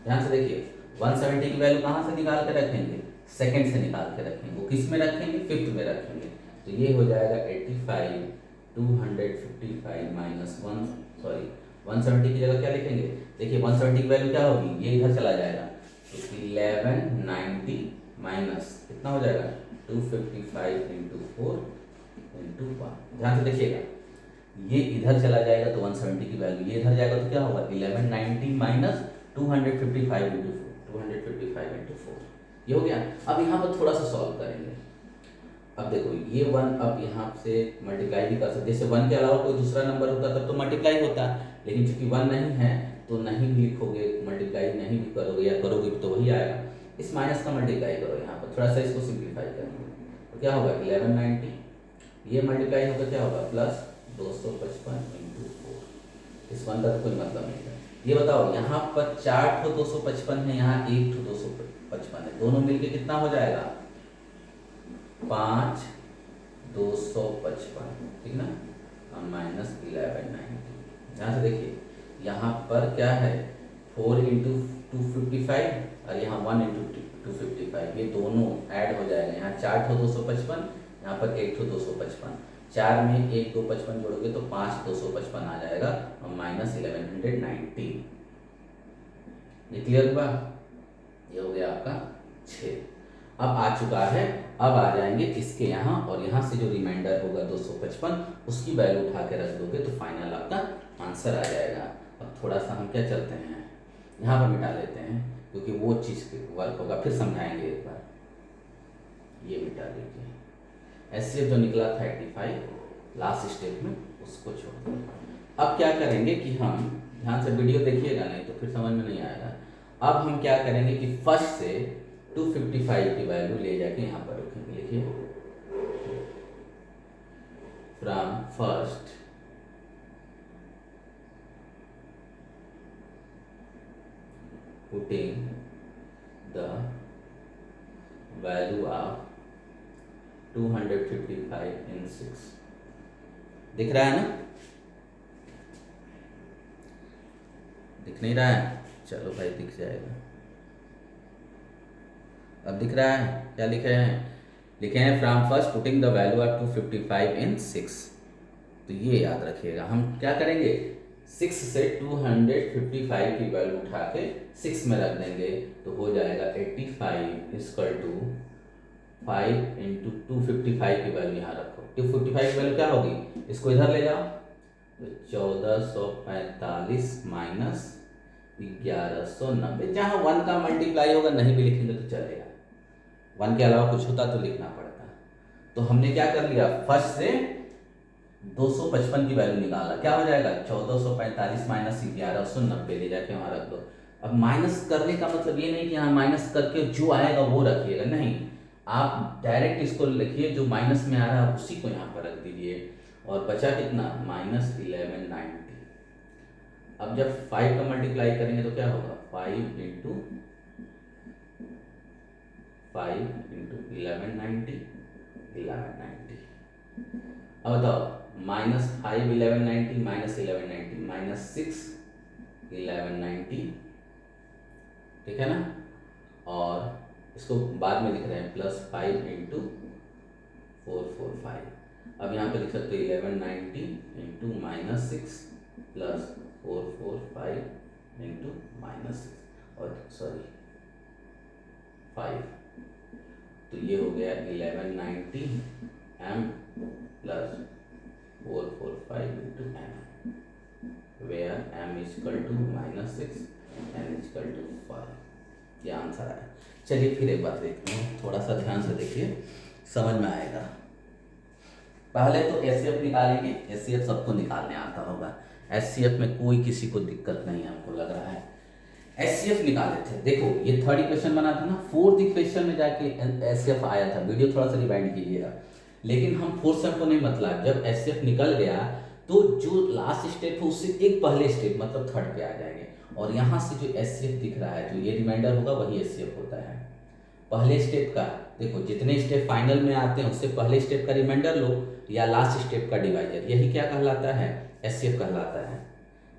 ध्यान से देखिए 170 की वैल्यू कहाँ से निकाल के रखेंगे, सेकेंड से निकाल के रखेंगे, वो किस में रखेंगे, फिफ्थ में रखेंगे। तो ये हो जाएगा 85 255 माइनस 170 की जगह क्या लिखेंगे, देखिए 170 की वैल्यू क्या होगी, ये इधर चला जाएगा तो 1190 माइनस कितना हो जाएगा 255 इंटू 4 इंटू 1। ध्यान से देखिएगा, ये इधर चला जाएगा तो 170 की वैल्यू, ये इधर जाएगा तो क्या होगा 1190 माइनस 255 इंटू 255 इंटू 4, ये हो गया। अब यहाँ पर थोड़ा सा सॉल्व करेंगे। अब देखो ये 1 अब यहाँ से मल्टीप्लाई भी कर सकते, जैसे 1 के अलावा कोई दूसरा नंबर होता तब तो मल्टीप्लाई होता, लेकिन चूंकि 1 नहीं है तो नहीं भी लिखोगे, मल्टीप्लाई नहीं भी करोगे या करोगे तो वही आएगा। इस माइनस का मल्टीप्लाई करो, यहाँ पर थोड़ा सा इसको सिंप्लीफाई करेंगे तो क्या होगा 1190, ये मल्टीप्लाई होगा क्या होगा प्लस 255 इंटू 4। इस 1 का तो कोई मतलब नहीं है। ये बताओ यहाँ पर 4 ठो 255 है, यहाँ 1 ठो 255 है, दोनों मिलके कितना हो जाएगा 5 255, ठीक ना, माइनस 1190। ध्यान से देखिए यहाँ पर क्या है 4 इंटू 255 और यहाँ 1 इंटू 255, ये दोनों ऐड हो जाएगा। यहाँ 4 ठो 255, यहाँ पर 1 ठो 255, 4 में 1 255 जोड़ोगे तो 5 255 आ जाएगा और माइनस 1190। ये क्लियर हुआ, ये हो गया आपका 6। अब आ चुका है, अब आ जाएंगे इसके यहाँ और यहाँ से जो रिमाइंडर होगा 255 उसकी वैल्यू उठा के रख दोगे तो फाइनल आपका आंसर आ जाएगा। अब थोड़ा सा हम क्या चलते हैं, यहाँ पर मिटा लेते हैं क्योंकि वो चीज़ वर्क होगा, फिर समझाएंगे एक बार। ये मिटा दीजिए, एचसीएफ जो निकला था 85 लास्ट स्टेप में उसको छोड़ दें। अब क्या करेंगे कि हम ध्यान से वीडियो देखिएगा, नहीं तो फिर समझ में नहीं आएगा। अब हम क्या करेंगे कि फर्स्ट से 255 की वैल्यू ले जाके यहाँ पर रखेंगे। लिखिए from first putting the value of 255 इन 6। दिख रहा है ना, दिख नहीं रहा है, चलो भाई दिख जाएगा। अब दिख रहा है, क्या लिखे हैं, लिखे हैं from first putting the value of 255 इन 6। तो ये याद रखिएगा, हम क्या करेंगे 6 से 255 की वैल्यू उठा के 6 में रख देंगे तो हो जाएगा 85 इक्वल टू 5 इंटू 255 की वैल्यू यहाँ रखो। 255 की वैल्यू क्या होगी, इसको इधर ले जाओ तो 1445 माइनस 1190। जहाँ 1 का मल्टीप्लाई होगा नहीं भी लिखेंगे तो चलेगा, 1 के अलावा कुछ होता तो लिखना पड़ता। तो हमने क्या कर लिया, फर्स्ट से 255 की वैल्यू निकाला, क्या हो जाएगा 1445 माइनस 1190, ले जाके वहाँ रख दो। अब माइनस करने का मतलब ये नहीं कि यहाँ माइनस करके जो आएगा वो रखिएगा, नहीं, आप डायरेक्ट इसको लिखिए, जो माइनस में आ रहा है उसी को यहाँ पर रख दीजिए, और बचा कितना -1190। अब जब 5 का मल्टीप्लाई करेंगे तो क्या होगा 5 इंटू 1190। अब बताओ -5 1190 -1190 -6 1190, ठीक है ना। और इसको बाद में लिख रहे हैं +5 इंटू 445। अब यहाँ पे लिख सकते हो 1190 इंटू -6 +445 इंटू -6 और सॉरी 5। तो ये हो गया 1190 m plus 445 into m, where m equal to -6 n equal to 5। ये आंसर आया। चलिए फिर एक बात देखते हैं, थोड़ा सा ध्यान से देखिए, समझ में आएगा। पहले तो एचसीएफ निकालेंगे, एचसीएफ सबको निकालने आता होगा, एचसीएफ में कोई किसी को दिक्कत नहीं है हमको लग रहा है। एचसीएफ निकाले थे, देखो ये थर्ड इक्वेशन बना था ना, फोर्थ इक्वेशन में जाके एचसीएफ आया था, वीडियो थोड़ा सा रिवाइंड कीजिएगा। लेकिन हम फोर्थ सेम को नहीं, मतलब जब एचसीएफ निकल गया तो जो लास्ट स्टेप है उससे एक पहले स्टेप मतलब थर्ड पे आ जाएंगे, और यहाँ से जो एचसीएफ दिख रहा है, जो ये रिमाइंडर होगा वही एचसीएफ होता है। पहले स्टेप का देखो, जितने स्टेप फाइनल में आते हैं उससे पहले स्टेप का रिमाइंडर लो या लास्ट स्टेप का डिवाइजर, यही क्या कहलाता है, एचसीएफ कहलाता है।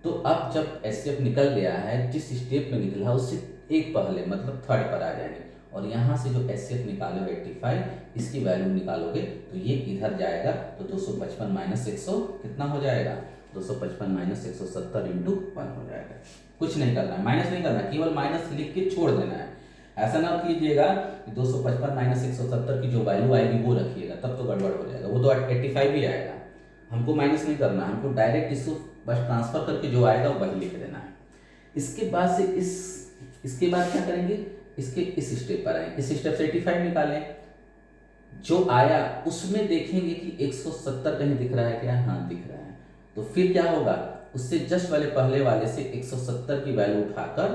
तो अब जब एचसीएफ निकल गया है, जिस स्टेप में निकला है उससे एक पहले मतलब थर्ड पर आ जाएंगे, और यहाँ से जो एचसीएफ निकालोगे 85, इसकी वैल्यू निकालोगे तो ये इधर जाएगा, तो 255 माइनस 100 कितना हो जाएगा, 255 माइनस 170 इंटू 1 हो जाएगा। कुछ नहीं करना है, माइनस नहीं करना, केवल माइनस लिख के छोड़ देना है। ऐसा ना कीजिएगा कि 255 माइनस 170 की जो वैल्यू आएगी वो रखिएगा, तब तो गड़बड़ हो जाएगा, वो तो 85 ही आएगा। हमको माइनस नहीं करना, हमको डायरेक्ट इसको बस ट्रांसफर करके जो आएगा वही लिख देना है। इसके बाद से इसके बाद क्या करेंगे, इसके इस स्टेप पर आएंगे, इस स्टेप से 85 निकालें, जो आया उसमें देखेंगे कि 170 कहीं दिख रहा है क्या, हाँ दिख रहा है, तो फिर क्या होगा, उससे जस्ट वाले पहले वाले से 170 की वैल्यू उठाकर,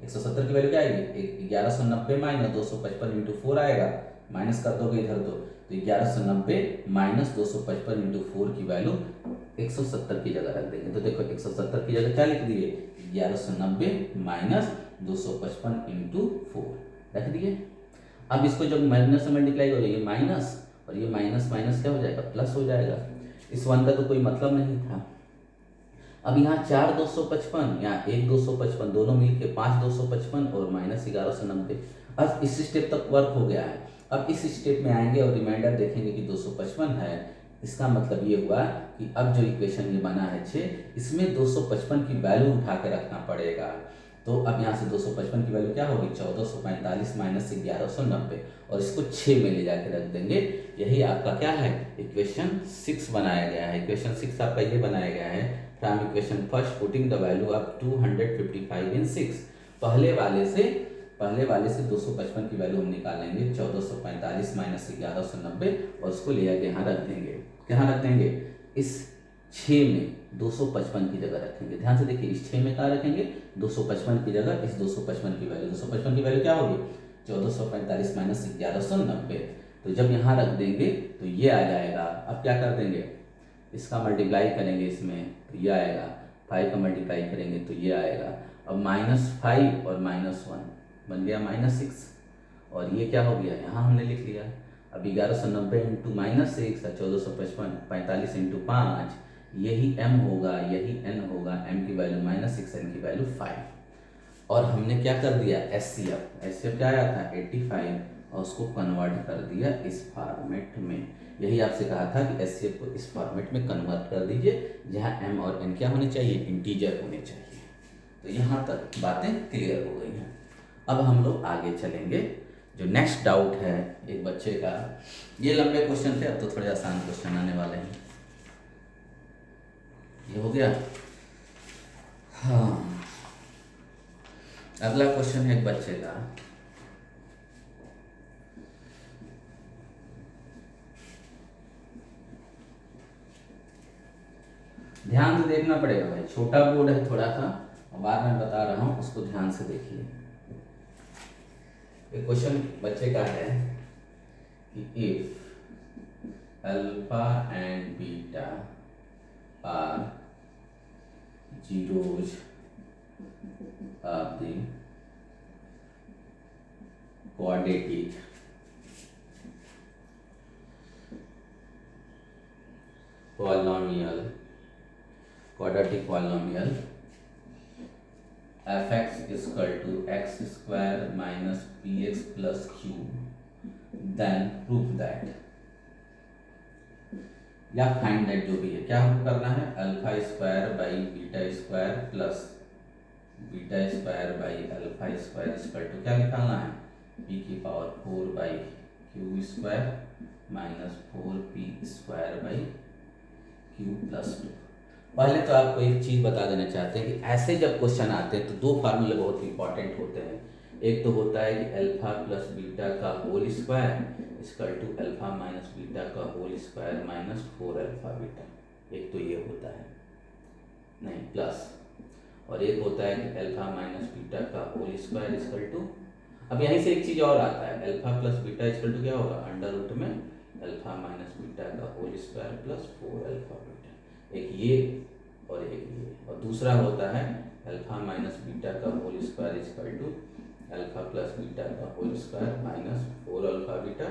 170 की वैल्यू क्या आएगी 1190 माइनस 255 इंटू 4 आएगा, माइनस कर दोगे इधर तो 1190 माइनस 255 इंटू 4 की वैल्यू 170 की जगह रख देंगे। तो देखो 170 की जगह क्या लिख दिए, 1190 माइनस 255 इंटू 4 रख दिए। अब इसको जब माइनस से मल्टीप्लाई करोगे, ये माइनस और ये माइनस माइनस क्या हो जाएगा, प्लस हो जाएगा। इस 1 का तो कोई मतलब नहीं था। अब यहाँ 4 255, यहाँ 1 255, दोनों मिलके 5 255 और माइनस 1190। अब इस स्टेप तक वर्क हो गया है। अब इस स्टेप में आएंगे और रिमाइंडर देखेंगे कि 255 है, इसका मतलब ये हुआ कि अब जो इक्वेशन ये बना है 6, इसमें 255 की वैल्यू उठा के रखना पड़ेगा। तो अब यहाँ से 255 की वैल्यू क्या होगी, 1445 माइनस 1190, और इसको 6 में ले जाके रख देंगे। यही आपका क्या है, इक्वेशन 6 बनाया गया है। इक्वेशन 6 आपका ये बनाया गया है, from equation first putting the value of 255 इन 6। पहले वाले से 255 की वैल्यू हम निकालेंगे, 1445 माइनस 1190, और उसको ले आके यहाँ रख देंगे। कहाँ रख देंगे, इस 6 में 255 की जगह रखेंगे। ध्यान से देखिए, इस 6 में कहाँ रखेंगे, 255 की जगह इस 255 की वैल्यू, 255 की वैल्यू क्या होगी, 1445 माइनस 1190। तो जब यहाँ रख देंगे तो ये आ जाएगा। अब क्या कर देंगे, इसका मल्टीप्लाई करेंगे इसमें तो ये आएगा, 5 का मल्टीप्लाई करेंगे तो ये आएगा। अब -5 और -1 बन गया -6, और ये क्या हो गया, यहाँ हमने लिख लिया। अब 1190 इंटू -6 है 1455, 45 इंटू 5, यही m होगा, यही n होगा। m की वैल्यू -6, n की वैल्यू 5, और हमने क्या कर दिया, एचसीएफ क्या आया था 85, और उसको कन्वर्ट कर दिया इस फॉर्मेट में। यही आपसे कहा था कि एचसीएफ को इस फॉर्मेट में कन्वर्ट कर दीजिए, जहाँ m और n क्या होने चाहिए, इंटीजर होने चाहिए। तो यहाँ तक बातें क्लियर हो गई हैं। अब हम लोग आगे चलेंगे। जो नेक्स्ट डाउट है एक बच्चे का, ये लंबे क्वेश्चन थे, अब तो थोड़े आसान क्वेश्चन आने वाले हैं। ये हो गया। हाँ, अगला क्वेश्चन है एक बच्चे का, ध्यान से देखना पड़ेगा भाई, छोटा बोर्ड है थोड़ा सा, बार मैं बता रहा हूँ, उसको ध्यान से देखिए। एक क्वेश्चन बच्चे का है if alpha and beta are zeros of the quadratic polynomial fx is equal to x square minus px plus q, then prove that, या फाइंड दैट, जो भी है। क्या हमको करना है, alpha square by beta square plus beta square by alpha square equal to क्या निकालना है, p की power 4 by Q square minus 4p square by Q plus 2। पहले तो आपको एक चीज़ बता देना चाहते हैं कि ऐसे जब क्वेश्चन आते हैं तो दो फार्मूले बहुत इंपॉर्टेंट होते हैं। एक तो होता है कि अल्फा प्लस बीटा का whole square equal to alpha minus beta का whole square minus 4 alpha beta, एक तो ये होता है, नहीं प्लस, और एक होता है कि अल्फा माइनस बीटा का होल स्क्वायर इक्वल टू, अब यहीं से एक चीज़ और आता है, alpha plus beta equal to क्या होगा, अंडर रूट में अल्फा माइनस बीटा का whole square plus 4 alpha beta, एक ये और एक ये, और दूसरा होता है अल्फा माइनस बीटा का whole square equal to alpha plus beta का whole square minus 4 alpha beta,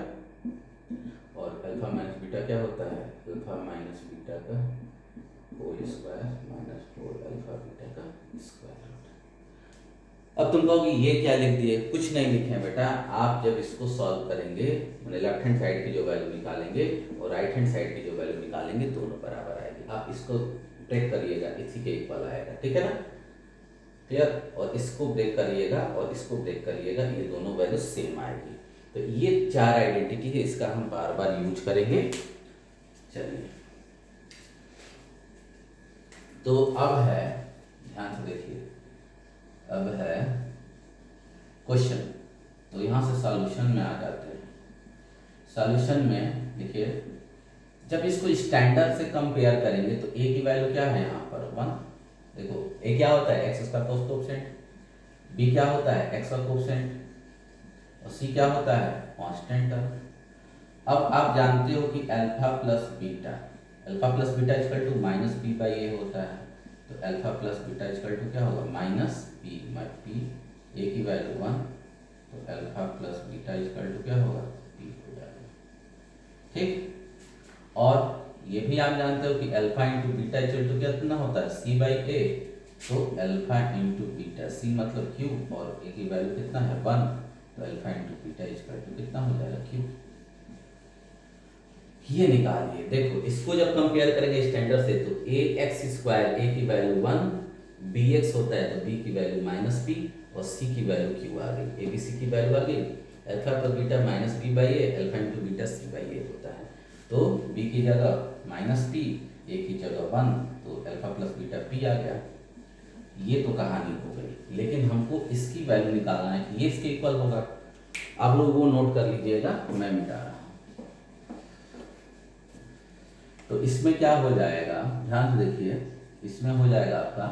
और अल्फा माइनस बीटा क्या होता है, अल्फा माइनस बीटा का whole square minus 4 alpha beta का स्क्वायर। अब तुम कहोगे ये क्या लिख दिए, कुछ नहीं लिखे बेटा, आप जब इसको सॉल्व करेंगे, मैंने लेफ्ट हैंड साइड की जो वैल्यू निकालेंगे और राइट हैंड साइड की जो वैल्यू निकालेंगे दोनों बराबर आएगी। आप इसको ब्रेक करिएगा, इसी के इक्वल आएगा, ठीक है ना, क्लियर, और इसको ब्रेक करिएगा और इसको ब्रेक करिएगा, ये दोनों वैल्यू सेम आएगी। तो ये 4 आइडेंटिटी है, इसका हम बार बार यूज करेंगे। चलिए, तो अब है, ध्यान से देखिए, अब है क्वेश्चन, तो यहां से सॉल्यूशन में आ जाते हैं। सॉल्यूशन में देखिए, जब इसको स्टैंडर्ड से कंपेयर करेंगे तो ए की वैल्यू क्या है यहाँ पर 1, देखो ए क्या होता है एक्स का कोएफिशिएंट, बी क्या होता है एक्स का कोएफिशिएंट, और सी क्या होता है कांस्टेंट टर्म। अब आप जानते हो कि alpha plus beta equal to minus B by a होता है, तो alpha plus beta equal to क्या होगा माइनस पी, ए की वैल्यू 1, तो alpha plus beta equal to क्या होगा पी हो जाएगा, ठीक। और ये भी आप जानते हो कि alpha into beta equal to कितना होता है सी बाई ए, तो अल्फा इंटू बीटा, सी मतलब क्यू, और ए की वैल्यू कितना है 1, तो alpha into beta equal to कितना हो जाएगा क्यू। ये निकालिए, देखो इसको जब कंपेयर करेंगे स्टैंडर्ड से, तो ए एक्स स्क्वायर, ए की वैल्यू 1, बी एक्स होता है तो बी की वैल्यू माइनस पी, और सी की वैल्यू क्यू आ गई, ए बी सी की वैल्यू आ गई, alpha plus beta minus B by a, alpha into beta C by a होता है, तो बी की जगह माइनस पी, ए की जगह 1, तो अल्फा प्लस बीटा पी आ गया। ये तो कहानी हो गई, लेकिन हमको इसकी वैल्यू निकालना है कि ये इसके इक्वल होगा। आप लोग वो नोट कर लीजिएगा, मैं मिटा रहा हूँ। तो इसमें क्या हो जाएगा, ध्यान से देखिए, इसमें हो जाएगा आपका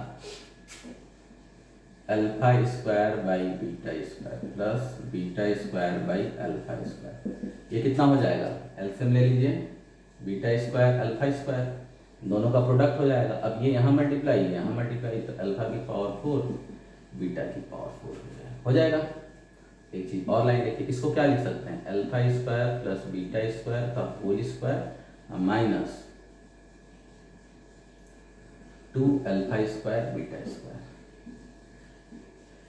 alpha square by beta square plus beta square by alpha square, ये कितना हो जाएगा, एलसीएम ले लीजिए, बीटा स्क्वायर अल्फा स्क्वायर, दोनों का प्रोडक्ट हो जाएगा। अब ये यहाँ मल्टीप्लाई, यहाँ मल्टीप्लाई, तो अल्फा की पावर 4 बीटा की पावर 4 हो जाएगा। एक चीज और लाइन देखिए, इसको क्या लिख सकते हैं, alpha square plus beta square का whole square minus 2 alpha square beta square.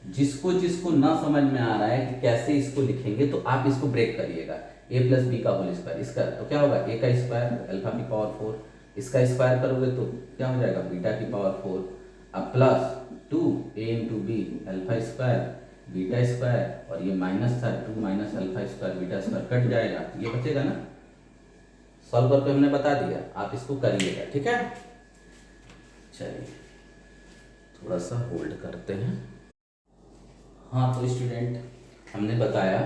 जिसको ना समझ में आ रहा है कि कैसे इसको लिखेंगे, तो आप इसको ब्रेक करिएगा, ए प्लस बी का होल स्क्वायर, इसका तो क्या होगा ए का स्क्वायर अल्फा की पावर 4, इसका स्क्वायर करोगे तो क्या हो जाएगा बीटा की पावर 4, अब plus 2 a into b alpha square beta square, और ये माइनस था 2 minus alpha square beta square cut जाएगा, ये बचेगा ना। सॉल्व करके हमने बता दिया, आप इसको करिएगा, ठीक है। चलिए थोड़ा सा होल्ड करते हैं। हाँ तो स्टूडेंट, हमने बताया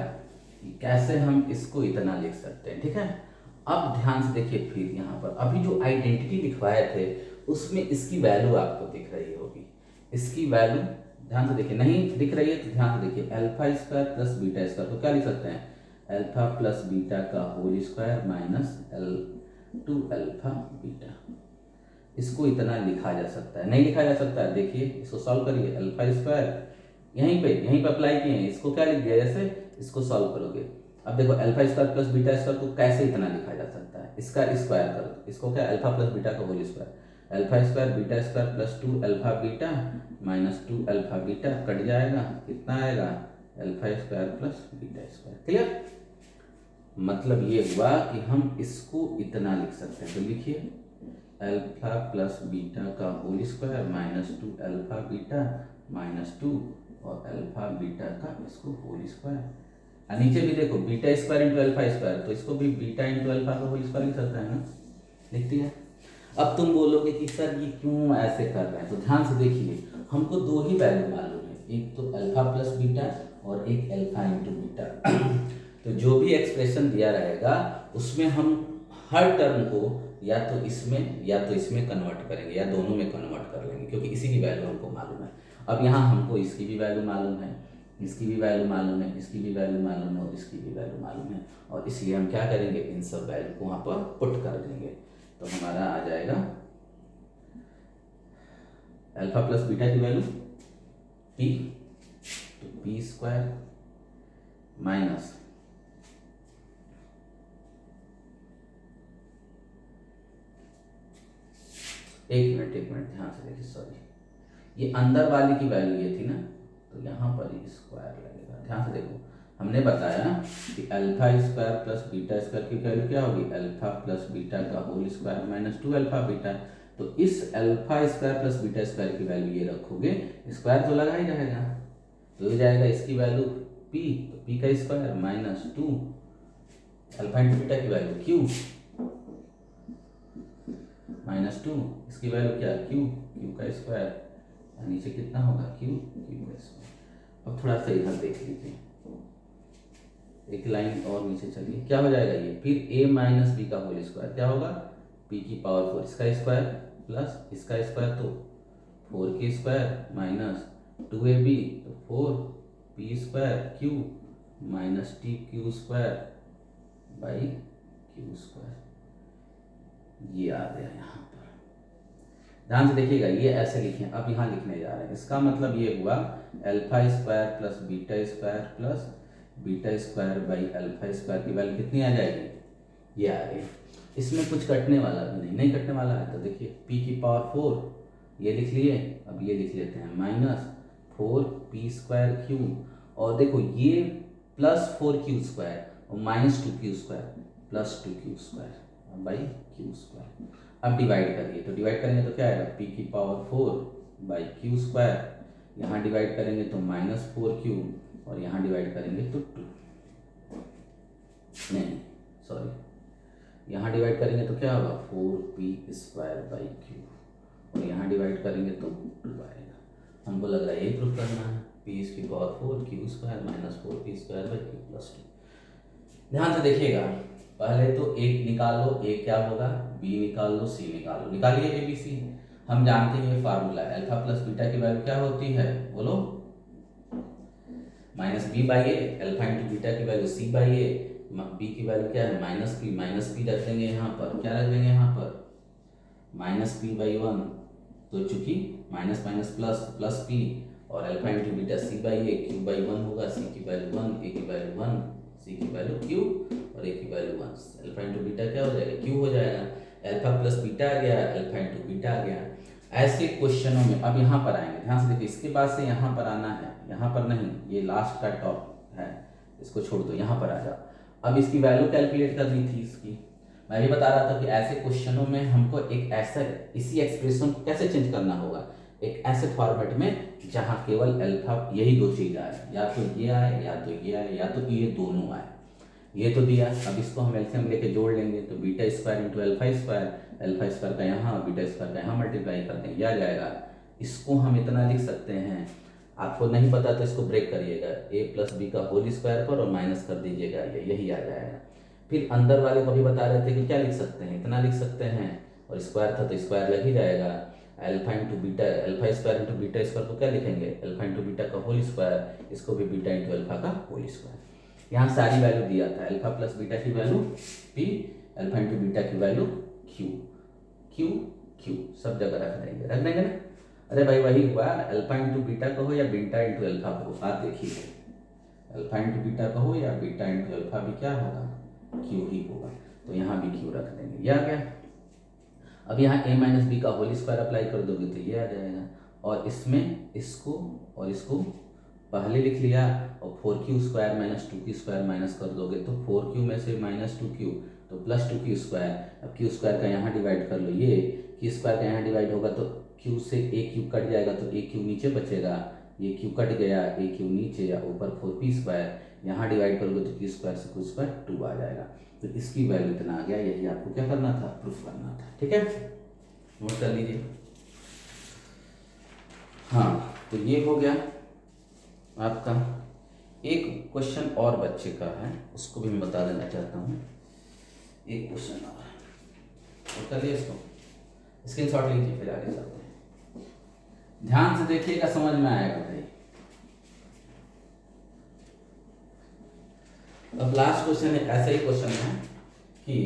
कि कैसे हम इसको इतना लिख सकते हैं, ठीक है। अब ध्यान से देखिए, फिर यहाँ पर अभी जो आइडेंटिटी लिखवाए थे उसमें इसकी वैल्यू आपको दिख रही होगी, इसकी वैल्यू ध्यान से देखिए, नहीं दिख रही है तो ध्यान से देखिए, alpha square plus beta square, तो क्या लिख सकते हैं अल्फा प्लस बीटा का whole square minus L two alpha beta. इसको इतना लिखा जा सकता है, नहीं लिखा जा सकता है, देखिए इसको सॉल्व करिए। अल्फा स्क्वायर यहीं पे अप्लाई किए हैं, इसको क्या लिख दिया, जैसे इसको सॉल्व करोगे। अब देखो alpha square plus beta square को कैसे इतना लिखा जा सकता है, इसका स्क्वायर करो, इसको क्या अल्फा प्लस बीटा का whole square, alpha square beta square plus 2 alpha beta minus 2 alpha beta, cut जाएगा, कितना आएगा, alpha square plus beta square. Clear? मतलब ये हुआ कि हम इसको इतना लिख सकते हैं, तो लिखिए अल्फा प्लस बीटा का whole square minus 2 alpha beta minus 2 और अल्फा बीटा का इसको होल स्क्वायर। और नीचे भी देखो beta square into alpha square, तो इसको भी बीटा इंटू अल्फा का होल स्क्वायर लिख सकता है ना, लिख दिया। अब तुम बोलोगे कि सर ये क्यों ऐसे कर रहे हैं, तो ध्यान से देखिए, हमको दो ही वैल्यू मालूम है, एक तो अल्फा प्लस बीटा और एक अल्फा इंटू बीटा। तो जो भी एक्सप्रेशन दिया रहेगा उसमें हम हर टर्म को या तो इसमें कन्वर्ट करेंगे या दोनों में कन्वर्ट कर लेंगे, क्योंकि इसी की वैल्यू हमको मालूम है। अब यहाँ हमको इसकी भी वैल्यू मालूम है, इसकी भी वैल्यू मालूम है, इसकी भी वैल्यू मालूम है और इसकी भी वैल्यू मालूम है, और इसलिए हम क्या करेंगे, इन सब वैल्यू को वहाँ पर पुट कर देंगे। तो हमारा आ जाएगा अल्फा प्लस बीटा की वैल्यू पी, तो पी स्क्वायर माइनस एक मिनट ध्यान से देखिए, सॉरी ये अंदर वाली की वैल्यू ये थी ना, तो यहाँ पर ही स्क्वायर लगेगा। ध्यान से देखो, हमने बताया कि alpha square plus beta square की वैल्यू क्या होगी, अल्फा प्लस बीटा का whole square minus 2 alpha beta. तो इस alpha square plus beta square की वैल्यू ये रखोगे, स्क्वायर तो लगा ही रहेगा, तो हो जाएगा इसकी वैल्यू पी, तो पी का square minus 2 alpha into beta की वैल्यू क्यू माइनस 2, इसकी वैल्यू क्या, क्यू, क्यू का स्क्वायर, नीचे कितना होगा, क्यू, क्यू का स्क्वायर। अब थोड़ा सा इधर देख लीजिए, एक लाइन और नीचे चलिए, क्या हो जाएगा ये, फिर a माइनस बी का होल स्क्वायर क्या होगा, p की पावर 4 इसका स्क्वायर प्लस इसका स्क्वायर, तो 4 की स्क्वायर माइनस 2ab, तो 4p square Q minus T Q square by Q square. ये आ गया यहाँ पर, ध्यान से देखिएगा, ये ऐसे लिखे। अब यहाँ लिखने जा रहे हैं, इसका मतलब ये हुआ alpha square plus beta square plus beta square by alpha square की वैल्यू कितनी आ जाएगी, ये आ रही है। इसमें कुछ कटने वाला भी नहीं कटने वाला है, तो देखिए p की पावर 4 ये लिख लिए, अब ये लिख लेते हैं माइनस 4p स्क्वायर क्यू, और देखो ये प्लस 4q स्क्वायर और minus 2q square plus 2q square by Q square. अब डिवाइड करिए, तो डिवाइड करेंगे तो क्या आएगा, p की पावर 4 बाई क्यू स्क्वायर, यहाँ डिवाइड करेंगे तो माइनस 4q और यहाँ डिवाइड करेंगे तो 2, नहीं सॉरी, यहाँ डिवाइड करेंगे तो क्या होगा 4p स्क्वायर बाई क्यू, और यहाँ डिवाइड करेंगे तो 2 आएगा। हमको लग रहा है यही प्रूफ करना है, p की power 4 Q square minus 4p square by Q plus 2। ध्यान से देखिएगा, पहले तो एक निकालो, एक क्या होगा, b निकाल लो, c निकाल लो, निकालिए a b c। हम जानते हैं ये फार्मूला है, अल्फा प्लस बीटा की वैल्यू क्या होती है, बोलो, minus B by a, alpha into beta की value c by a, b की वैल्यू क्या है माइनस पी रख देंगे यहाँ पर, क्या रख देंगे यहाँ पर, माइनस पी बाई 1, तो चूंकि minus minus plus plus P, और alpha into beta C by A, Q by 1 होगा, सी की वैल्यू 1, ए की वैल्यू 1, सी की वैल्यू क्यू और ए की वैल्यू 1, अल्फा इंटू बीटा क्या हो जाएगा, क्यू हो जाएगा, अल्फा प्लस बीटा आ गया, अल्फा इंटू बीटा आ गया। ऐसे क्वेश्चनों में अब यहाँ पर आएंगे, ध्यान से देखिए, इसके बाद से यहाँ पर आना है, यहाँ पर नहीं, ये लास्ट का टॉप है, इसको छोड़ दो, यहाँ पर आ जाओ। अब इसकी वैल्यू कैलकुलेट करनी थी इसकी, मैं भी बता रहा था कि ऐसे क्वेश्चनों में हमको एक ऐसा इसी एक्सप्रेशन को कैसे चेंज करना होगा, एक ऐसे फॉर्मेट में जहाँ केवल अल्फा यही दो चीज आए, या तो ये आए या तो ये आए या तो ये दोनों आए, ये तो दिया। अब इसको हम एलसीएम लेके जोड़ लेंगे, तो beta square into alpha square का यहाँ, बीटा स्क्वायर का यहाँ मल्टीप्लाई कर देंगे, आ जाएगा। इसको हम इतना लिख सकते हैं, आपको नहीं पता तो इसको ब्रेक करिएगा, a प्लस बी का होल स्क्वायर पर और माइनस कर दीजिएगा, यही आ जाएगा। फिर अंदर वाले को भी बता रहे थे कि क्या लिख सकते हैं, इतना लिख सकते हैं, और स्क्वायर था तो स्क्वायर लग ही जाएगा, alpha into beta, alpha square into beta square को क्या लिखेंगे, अल्फा इंटू बीटा का होल स्क्वायर, इसको भी बीटा इंटू अल्फा का होल स्क्वायर। यहाँ सारी वैल्यू दिया था, अल्फा प्लस बीटा की value P, alpha into beta की वैल्यू क्यू, क्यू क्यू सब जगह रख देंगे ना। अरे भाई वही हुआ, अल्फा इंटू बीटा कहो या बीटा इंटू अल्फा कहो, बात देखिए, अल्फा इंटू बीटा कहो या बीटा इंटू अल्फा भी क्या होगा, क्यू ही होगा। तो यहाँ भी क्यू रख देंगे, ये आ गया। अब यहाँ a माइनस बी का होल स्क्वायर अप्लाई कर दोगे तो ये आ जाएगा, और इसमें इसको और इसको पहले लिख लिया, और 4q square minus 2q square minus कर दोगे तो 4q में से माइनस 2q तो प्लस 2q स्क्वायर। अब q स्क्वायर का यहाँ डिवाइड कर लो, ये q स्क्वायर का यहाँ डिवाइड होगा तो q से a क्यूब कट जाएगा तो a क्यूब नीचे बचेगा, ये q कट गया, a क्यूब नीचे या ऊपर 4p स्क्वायर, यहाँ डिवाइड करोगे तो q स्क्वायर से q स्क्वायर 2 आ जाएगा। तो इसकी वैल्यू इतना आ गया, यही आपको क्या करना था, प्रूफ करना था। ठीक है, नोट कर लीजिए। हाँ, तो ये हो गया आपका। एक क्वेश्चन और बच्चे का है, उसको भी मैं बता देना चाहता हूँ। एक क्वेश्चन और है, नोट कर लिए इसको, स्क्रीनशॉट लीजिए, फिर आगे चलते हैं। ध्यान से देखिएगा, समझ में आएगा भाई। अब लास्ट क्वेश्चन है, ऐसा ही क्वेश्चन है कि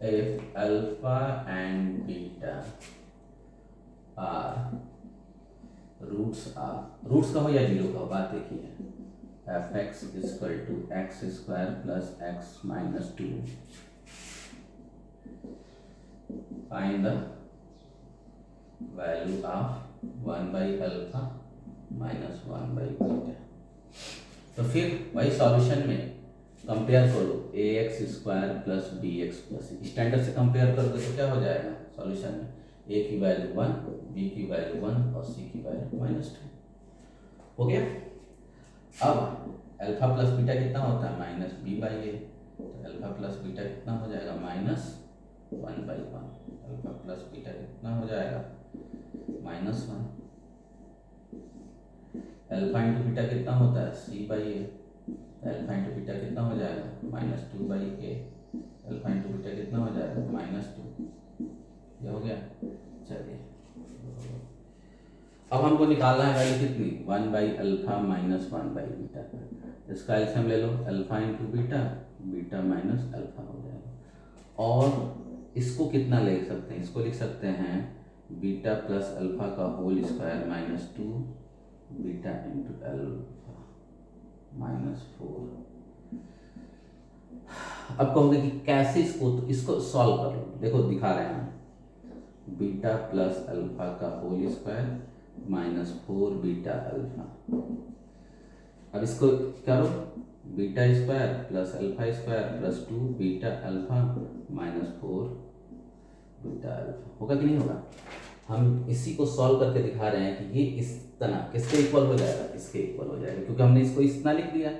if alpha and beta are roots का हो या जीरो का हो, बात देखिए, f x equal to x square plus x minus 2, find the value of 1 by alpha minus 1 by beta. तो फिर वही सॉल्यूशन में कंपेयर करो, a x square plus b x plus, standard से कंपेयर करोगे तो क्या हो जाएगा सॉल्यूशन में, ए की वैल्यू 1, बी की वैल्यू 1 और सी की वैल्यू माइनस 2 हो गया। अब अल्फा प्लस बीटा कितना होता है, माइनस बी बाई ए, तो अल्फा प्लस बीटा कितना हो जाएगा, minus 1 by 1, alpha plus beta कितना हो जाएगा, माइनस 1। अल्फा इंटू बीटा कितना होता है, c by a, alpha into beta कितना हो जाएगा, minus 2 by a, alpha into beta कितना हो जाएगा, माइनस 2। ये हो गया। चलिए अब हमको निकालना है वैल्यू कितनी, 1 by alpha minus 1 by beta. इसका एलसीएम ले लो, alpha into beta, beta minus alpha हो जाएगा। और इसको कितना लिख सकते हैं, इसको लिख सकते हैं बीटा प्लस अल्फा का whole square minus 2 beta into alpha minus 4। अब कहोगे कि कैसे इसको, तो इसको सॉल्व कर लो, देखो दिखा रहे हैं, बीटा प्लस अल्फा का whole square minus 4 beta alpha. अब इसको करो, beta square plus alpha square plus 2 beta alpha minus 4 beta alpha, होगा कि नहीं होगा। हम इसी को सॉल्व करके दिखा रहे हैं कि ये इस तरह किसके इक्वल हो जाएगा, इसके इक्वल हो जाएगा, क्योंकि हमने इसको इतना लिख दिया।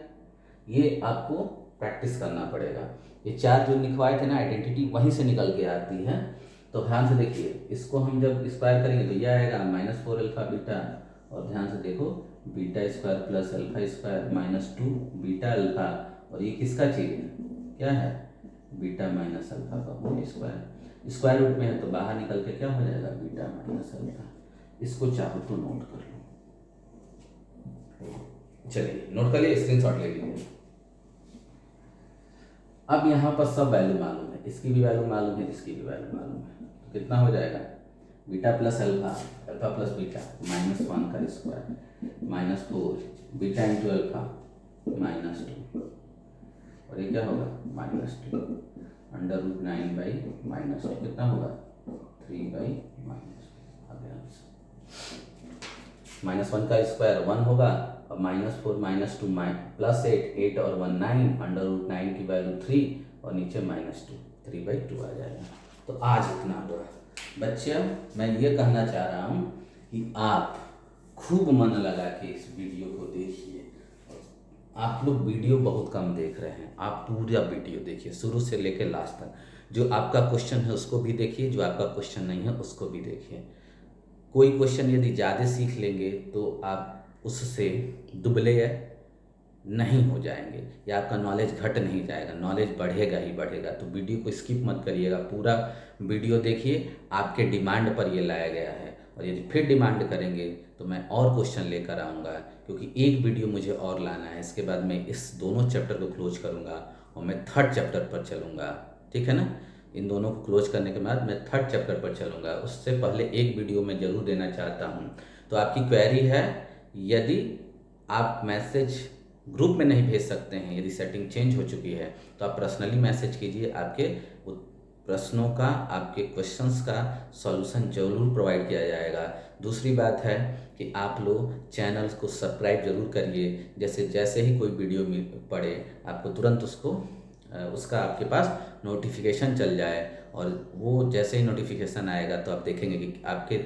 ये आपको प्रैक्टिस करना पड़ेगा। ये चार जो लिखवाए थे ना आइडेंटिटी, वहीं से निकल के आती है। तो ध्यान से देखिए, इसको हम जब स्क्वायर करेंगे तो यह आएगा माइनस 4 अल्फा बीटा, और ध्यान से देखो beta square plus alpha square minus 2 beta alpha, और ये किसका चीज है, क्या है, बीटा माइनस अल्फा का होल स्क्वायर। स्क्वायर रूट में है तो बाहर निकल के क्या हो जाएगा, बीटा माइनस अल्फा। इसको चाहो तो नोट कर लो, चलिए नोट कर लिए, स्क्रीनशॉट ले लीजिए। अब यहाँ पर सब वैल्यू मालूम है, इसकी भी वैल्यू मालूम है, इसकी भी वैल्यू मालूम है, तो कितना हो जाएगा, beta plus alpha, alpha plus beta minus 1 का square minus 4 beta into alpha minus 2, और ये क्या होगा, minus 2 under root 9 by minus 2, कितना होगा, 3 बाई माइनस 2। माइनस 1 का स्क्वायर 1 होगा, और माइनस 4 माइनस 2 प्लस 8 और 1 9, अंडर रूट 9 की वैल्यू 3 और नीचे माइनस 2, 3 बाई 2 आ जाएगा। तो आज इतना हुआ बच्चे। मैं ये कहना चाह रहा हूँ कि आप खूब मन लगा के इस वीडियो को देखिए। आप लोग वीडियो बहुत कम देख रहे हैं, आप पूरा वीडियो देखिए शुरू से लेकर लास्ट तक। जो आपका क्वेश्चन है उसको भी देखिए, जो आपका क्वेश्चन नहीं है उसको भी देखिए। कोई क्वेश्चन यदि ज़्यादा सीख लेंगे तो आप उससे दुबले नहीं हो जाएंगे, या आपका नॉलेज घट नहीं जाएगा, नॉलेज बढ़ेगा ही बढ़ेगा। तो वीडियो को स्किप मत करिएगा, पूरा वीडियो देखिए। आपके डिमांड पर ये लाया गया है, और यदि फिर डिमांड करेंगे तो मैं और क्वेश्चन लेकर आऊँगा, क्योंकि एक वीडियो मुझे और लाना है। इसके बाद मैं इस दोनों चैप्टर को क्लोज करूँगा और मैं थर्ड चैप्टर पर चलूँगा, ठीक है ना। इन दोनों को क्लोज करने के बाद मैं थर्ड चैप्टर पर चलूँगा। उससे पहले एक वीडियो मैं ज़रूर देना चाहता हूँ। तो आपकी क्वेरी है, यदि आप मैसेज ग्रुप में नहीं भेज सकते हैं, यदि सेटिंग चेंज हो चुकी है, तो आप पर्सनली मैसेज कीजिए। आपके प्रश्नों का, आपके क्वेश्चंस का सॉल्यूशन जरूर प्रोवाइड किया जाएगा। दूसरी बात है कि आप लोग चैनल को सब्सक्राइब जरूर करिए। जैसे ही कोई वीडियो पड़े आपको तुरंत उसका आपके पास नोटिफिकेशन चल जाए, और वो जैसे ही नोटिफिकेशन आएगा तो आप देखेंगे कि आपके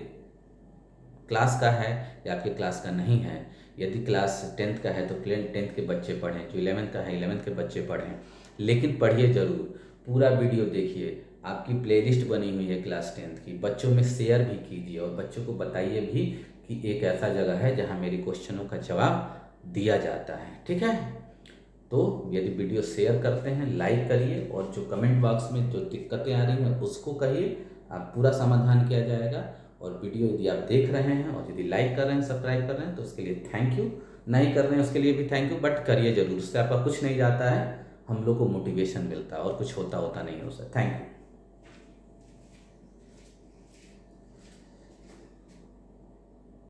क्लास का है या आपके क्लास का नहीं है। यदि क्लास 10th का है तो 10th के बच्चे पढ़ें, जो 11th का है 11th के बच्चे पढ़ें, लेकिन पढ़िए ज़रूर, पूरा वीडियो देखिए। आपकी प्लेलिस्ट बनी हुई है क्लास 10th की, बच्चों में शेयर भी कीजिए और बच्चों को बताइए भी कि एक ऐसा जगह है जहाँ मेरी क्वेश्चनों का जवाब दिया जाता है, ठीक है। तो यदि वीडियो शेयर करते हैं, लाइक करिए, और जो कमेंट बॉक्स में जो दिक्कतें आ रही हैं उसको कहिए, आप पूरा समाधान किया जाएगा। और वीडियो यदि आप देख रहे हैं और यदि लाइक कर रहे हैं, सब्सक्राइब कर रहे हैं, तो उसके लिए थैंक यू। नहीं कर रहे हैं उसके लिए भी थैंक यू, बट करिए ज़रूर। उससे आपका कुछ नहीं जाता है, हम लोग को मोटिवेशन मिलता है और कुछ होता नहीं है उससे। Thank you.